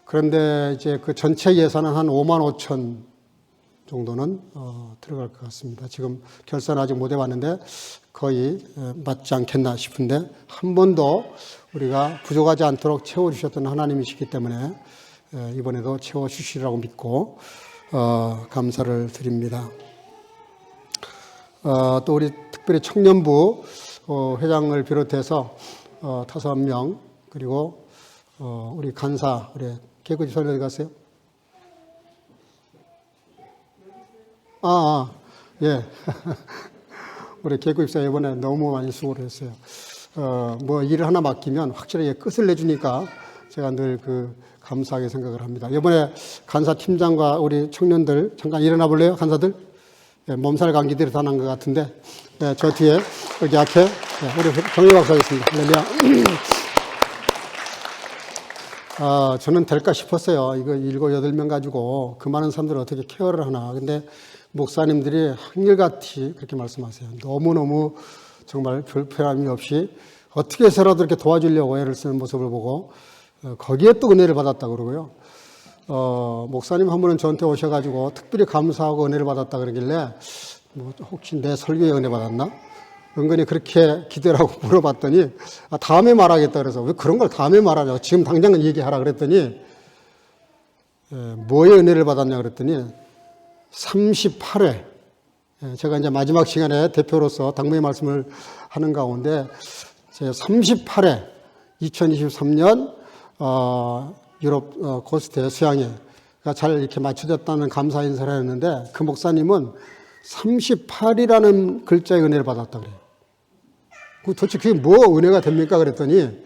그런데 이제 그 전체 예산은 한 55,000 정도는 들어갈 것 같습니다. 지금 결산 아직 못 해봤는데 거의 맞지 않겠나 싶은데, 한 번도 우리가 부족하지 않도록 채워주셨던 하나님이시기 때문에 이번에도 채워주시리라고 믿고 감사를 드립니다. 또 우리 특별히 청년부 회장을 비롯해서 5명, 그리고 우리 간사, 우리 개구집사님 어디 갔어요? 예. 우리 개구집사 이번에 너무 많이 수고를 했어요. 뭐 일을 하나 맡기면 확실하게 끝을 내주니까 제가 늘 감사하게 생각을 합니다. 이번에 간사 팀장과 우리 청년들 잠깐 일어나 볼래요? 간사들? 몸살 감기들이 다 난 것 같은데, 저 뒤에 여기 앞에 우리 정희 박사 있습니다. 할렐루야. 저는 될까 싶었어요. 이거 7, 8명 가지고 그 많은 사람들을 어떻게 케어를 하나. 근데 목사님들이 한결같이 그렇게 말씀하세요. 너무너무 정말 별표함이 없이 어떻게 해서라도 이렇게 도와주려고 애를 쓰는 모습을 보고 거기에 또 은혜를 받았다 그러고요. 목사님 한 분은 저한테 오셔가지고 특별히 감사하고 은혜를 받았다 그러길래 뭐 혹시 내 설교에 은혜 받았나? 은근히 그렇게 기대를 하고 물어봤더니 다음에 말하겠다 그래서 왜 그런 걸 다음에 말하냐고 지금 당장은 얘기하라 그랬더니 뭐에 은혜를 받았냐 그랬더니 38회 제가 이제 마지막 시간에 대표로서 당부의 말씀을 하는 가운데 제 38회 2023년 유럽 코스트의 수양회가 잘 이렇게 맞춰졌다는 감사 인사를 했는데 그 목사님은 38이라는 글자의 은혜를 받았다 그래요. 도대체 그게 뭐 은혜가 됩니까? 그랬더니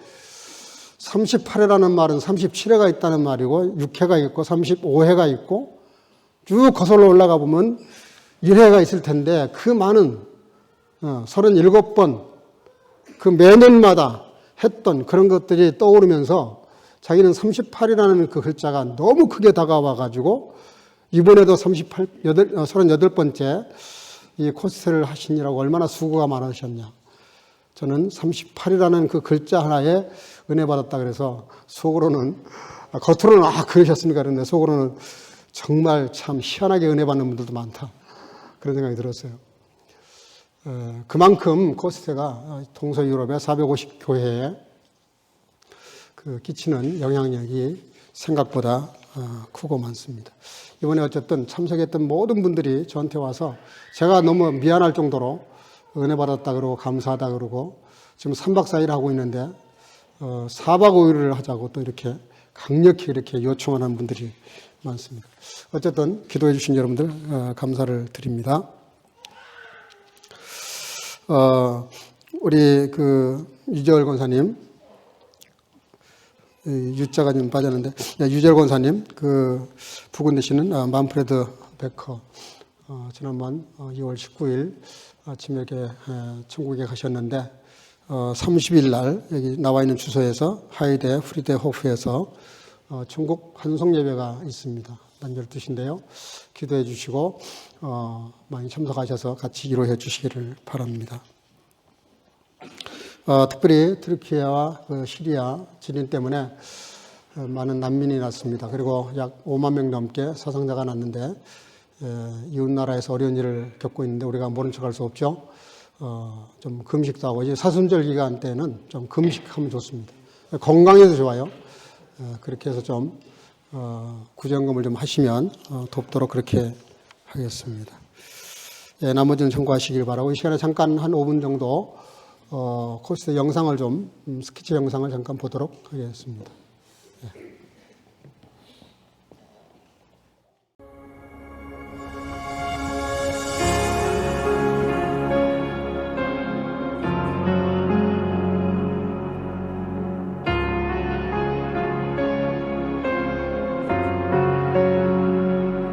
38회라는 말은 37회가 있다는 말이고 6회가 있고 35회가 있고 쭉 거슬러 올라가 보면 1회가 있을 텐데 그 많은 37번 그 매년마다 했던 그런 것들이 떠오르면서 자기는 38이라는 그 글자가 너무 크게 다가와 가지고 이번에도 38번째 이 코스를 하시느라고 얼마나 수고가 많으셨냐. 저는 38이라는 그 글자 하나에 은혜 받았다 그래서 속으로는 겉으로는 그러셨습니까? 그런데 속으로는 정말 참 희한하게 은혜 받는 분들도 많다. 그런 생각이 들었어요. 그만큼 코스트가 동서유럽의 450교회에 그 끼치는 영향력이 생각보다 크고 많습니다. 이번에 어쨌든 참석했던 모든 분들이 저한테 와서 제가 너무 미안할 정도로 은혜 받았다 그러고 감사하다 그러고 지금 3박 4일 하고 있는데 4박 5일을 하자고 또 이렇게 강력히 이렇게 요청하는 분들이 많습니다. 어쨌든 기도해 주신 여러분들 감사를 드립니다. 우리 그 유재열 권사님 유자가 좀 빠졌는데 유재열 권사님 그 부근 되시는 만프레드 베커 지난번 2월 19일 아침에 천국에 가셨는데 30일 날 여기 나와 있는 주소에서 하이데 프리데 호프에서 천국 환송 예배가 있습니다. 난 12시인데요. 기도해 주시고 많이 참석하셔서 같이 이루어 주시기를 바랍니다. 특별히 트르키예와 시리아 진인 때문에 많은 난민이 났습니다. 그리고 약 5만 명 넘게 사상자가 났는데 이웃나라에서 어려운 일을 겪고 있는데 우리가 모른 척할 수 없죠. 좀 금식도 하고 이제 사순절 기간 때는 좀 금식하면 좋습니다. 건강에도 좋아요. 그렇게 해서 좀 구제점검을 좀 하시면 돕도록 그렇게 하겠습니다. 나머지는 참고하시길 바라고 이 시간에 잠깐 한 5분 정도 코스 영상을 좀 스케치 영상을 잠깐 보도록 하겠습니다.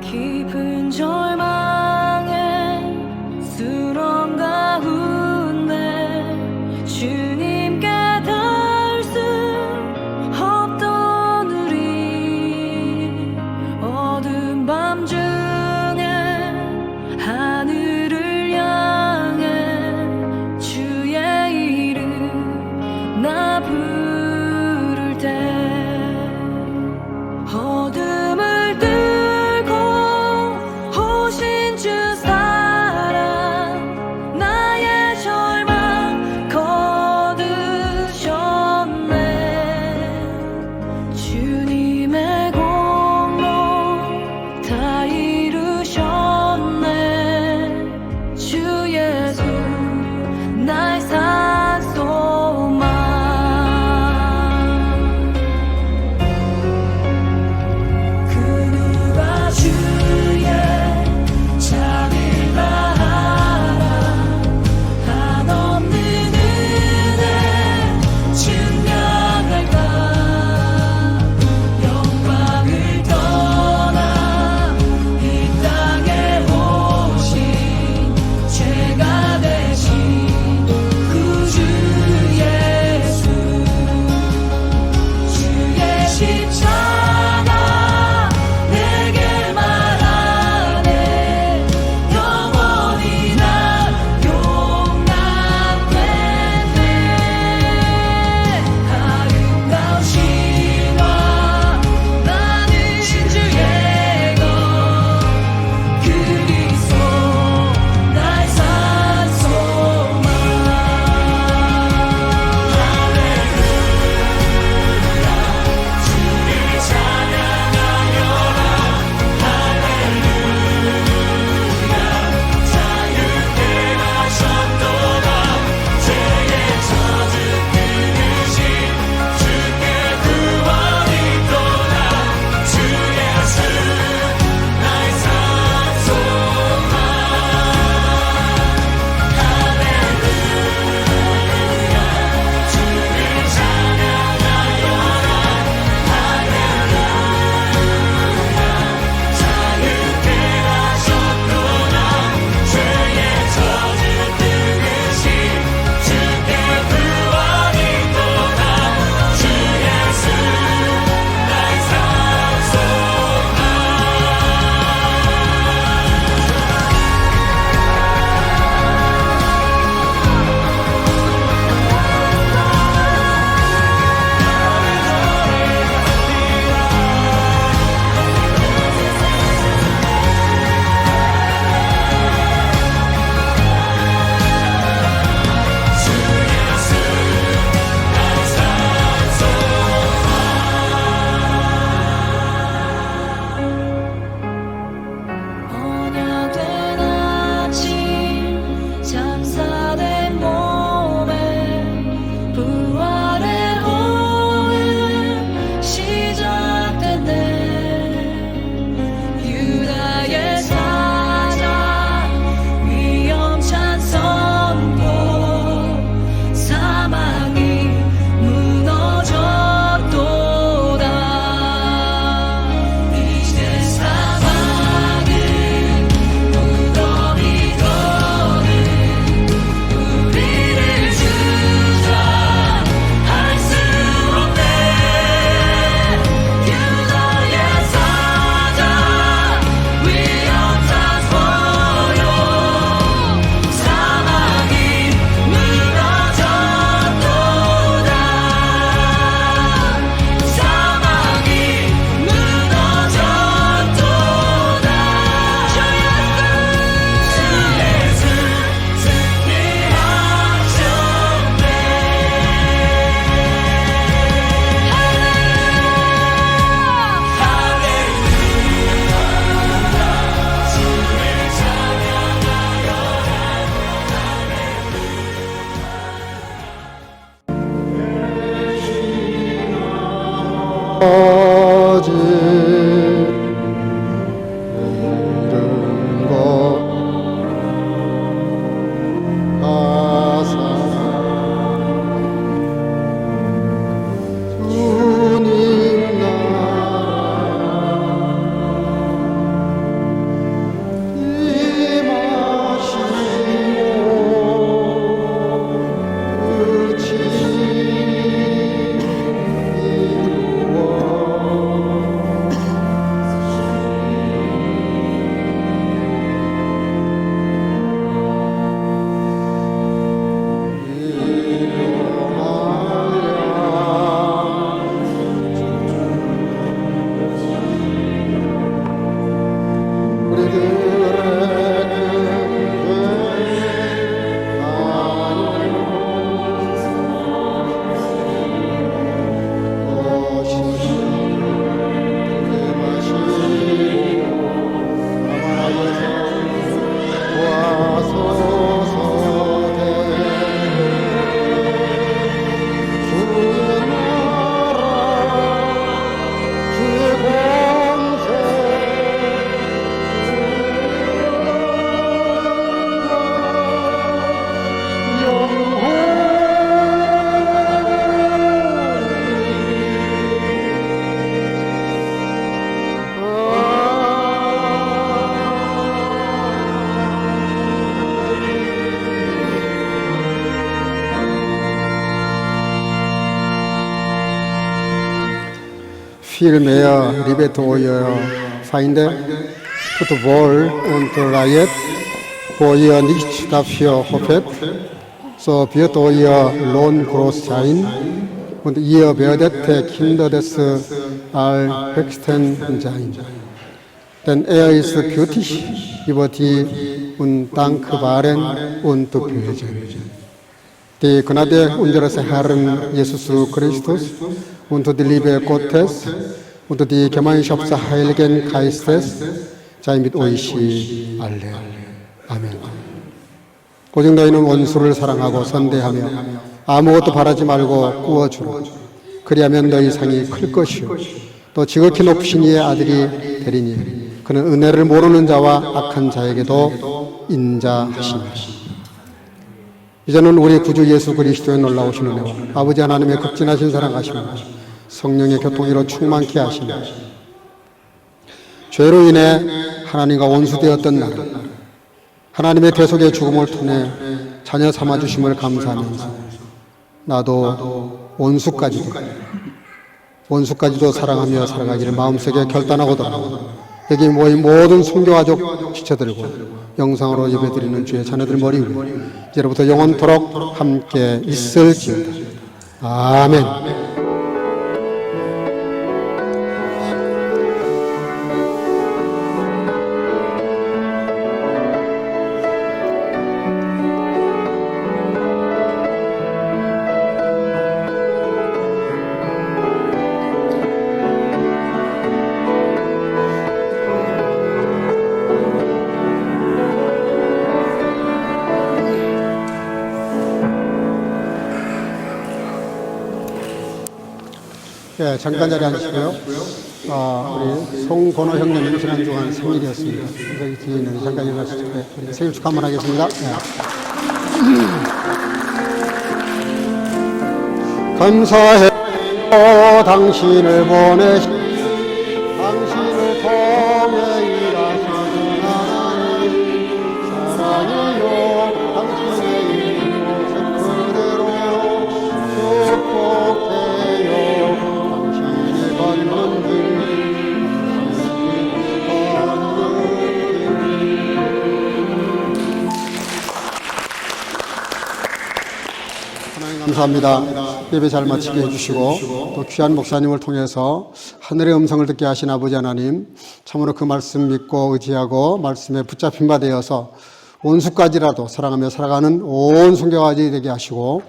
깊은 절망에 수렁 가운데 주님께 닿을 수 없던 우리 어두운 밤 중에 하늘을 향해 주의 이름 나 부를 때 어둠을 뚫고 오신 주 사랑 나의 절망 거두셨네 주님의 공로 다 Viel mehr, liebe euer Feinde, tut wohl und leidet, wo ihr nicht dafür hoffet, so wird euer Lohn groß sein und ihr werdet Kinder des Allhöchsten sein. Denn er ist gütig über die Undankbaren und Bösen. Die Gnade unseres Herrn Jesus Christus und die Liebe Gottes und die Gemeinschaft des Heiligen Geistes sei mit euch alle. 아멘. 오직 너희는 원수를 사랑하고 선대하며 아무것도 바라지 말고 꾸어주라. 그리하면 너희 상이 클 것이요 또 지극히 높으신 이의 아들이 되리니 그는 은혜를 모르는 자와 악한 자에게도 인자하시니라. 이제는 우리 구주 예수 그리스도의 놀라우신 은혜와 아버지 하나님의 극진하신 사랑하심과 성령의 교통으로 충만케 하시며 죄로 인해 하나님과 원수되었던 나를 하나님의 대속의 죽음을 통해 자녀 삼아주심을 감사하면서 나도 원수까지도 사랑하며 살아가기를 마음속에 결단하고도 여기 모인 모든 순교가족 지체들고 영상으로 예배드리는 주의 자녀들 머리 위에 이제로부터 영원토록 함께 있을지어다. 아멘. 예, 잠깐 자리에 앉으시고요. 우리 송건호 형님 지난주간 생일이었습니다. 여기 뒤에 있는 잠깐 일어나시죠. 네, 우리 생일 축하 한번 하겠습니다. 네. 감사해요 당신을 보내신 당신을 통해 일하시는 하나님 사랑해요 당신의 모습 그대로 축복해요 당신이 걷는 길 하나님 감사합니다. 예배 잘 마치게 해주시고 또 귀한 목사님을 통해서 하늘의 음성을 듣게 하신 아버지 하나님 참으로 그 말씀 믿고 의지하고 말씀에 붙잡힌 바 되어서 원수까지라도 사랑하며 살아가는 온 성교가지 되게 하시고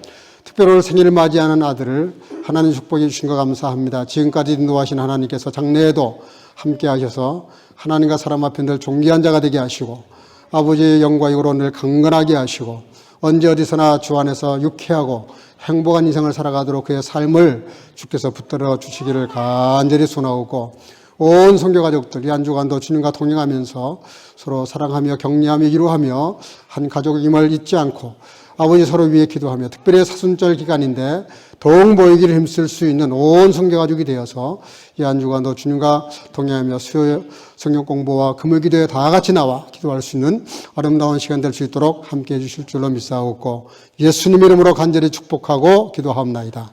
특별히 오늘 생일을 맞이하는 아들을 하나님 축복해 주신 것 감사합니다. 지금까지 인도하신 하나님께서 장래에도 함께 하셔서 하나님과 사람 앞에 늘 존귀한 자가 되게 하시고 아버지의 영광으로 늘 강건하게 하시고 언제 어디서나 주 안에서 유쾌하고 행복한 인생을 살아가도록 그의 삶을 주께서 붙들어 주시기를 간절히 소원하고 온 성교가족들 이 한 주간도 주님과 동행하면서 서로 사랑하며 격려하며 위로하며 한 가족임을 잊지 않고 아버지 서로 위해 기도하며 특별히 사순절 기간인데 더욱 모이기를 힘쓸 수 있는 온 성교가족이 되어서 이 한 주간도 주님과 동행하며 수요 성경 공부와 금요 기도에 다 같이 나와 기도할 수 있는 아름다운 시간 될 수 있도록 함께해 주실 줄로 믿사옵고 예수님 이름으로 간절히 축복하고 기도하옵나이다.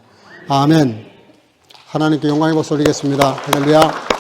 아멘. 하나님께 영광의 박수 올리겠습니다. 할렐루야.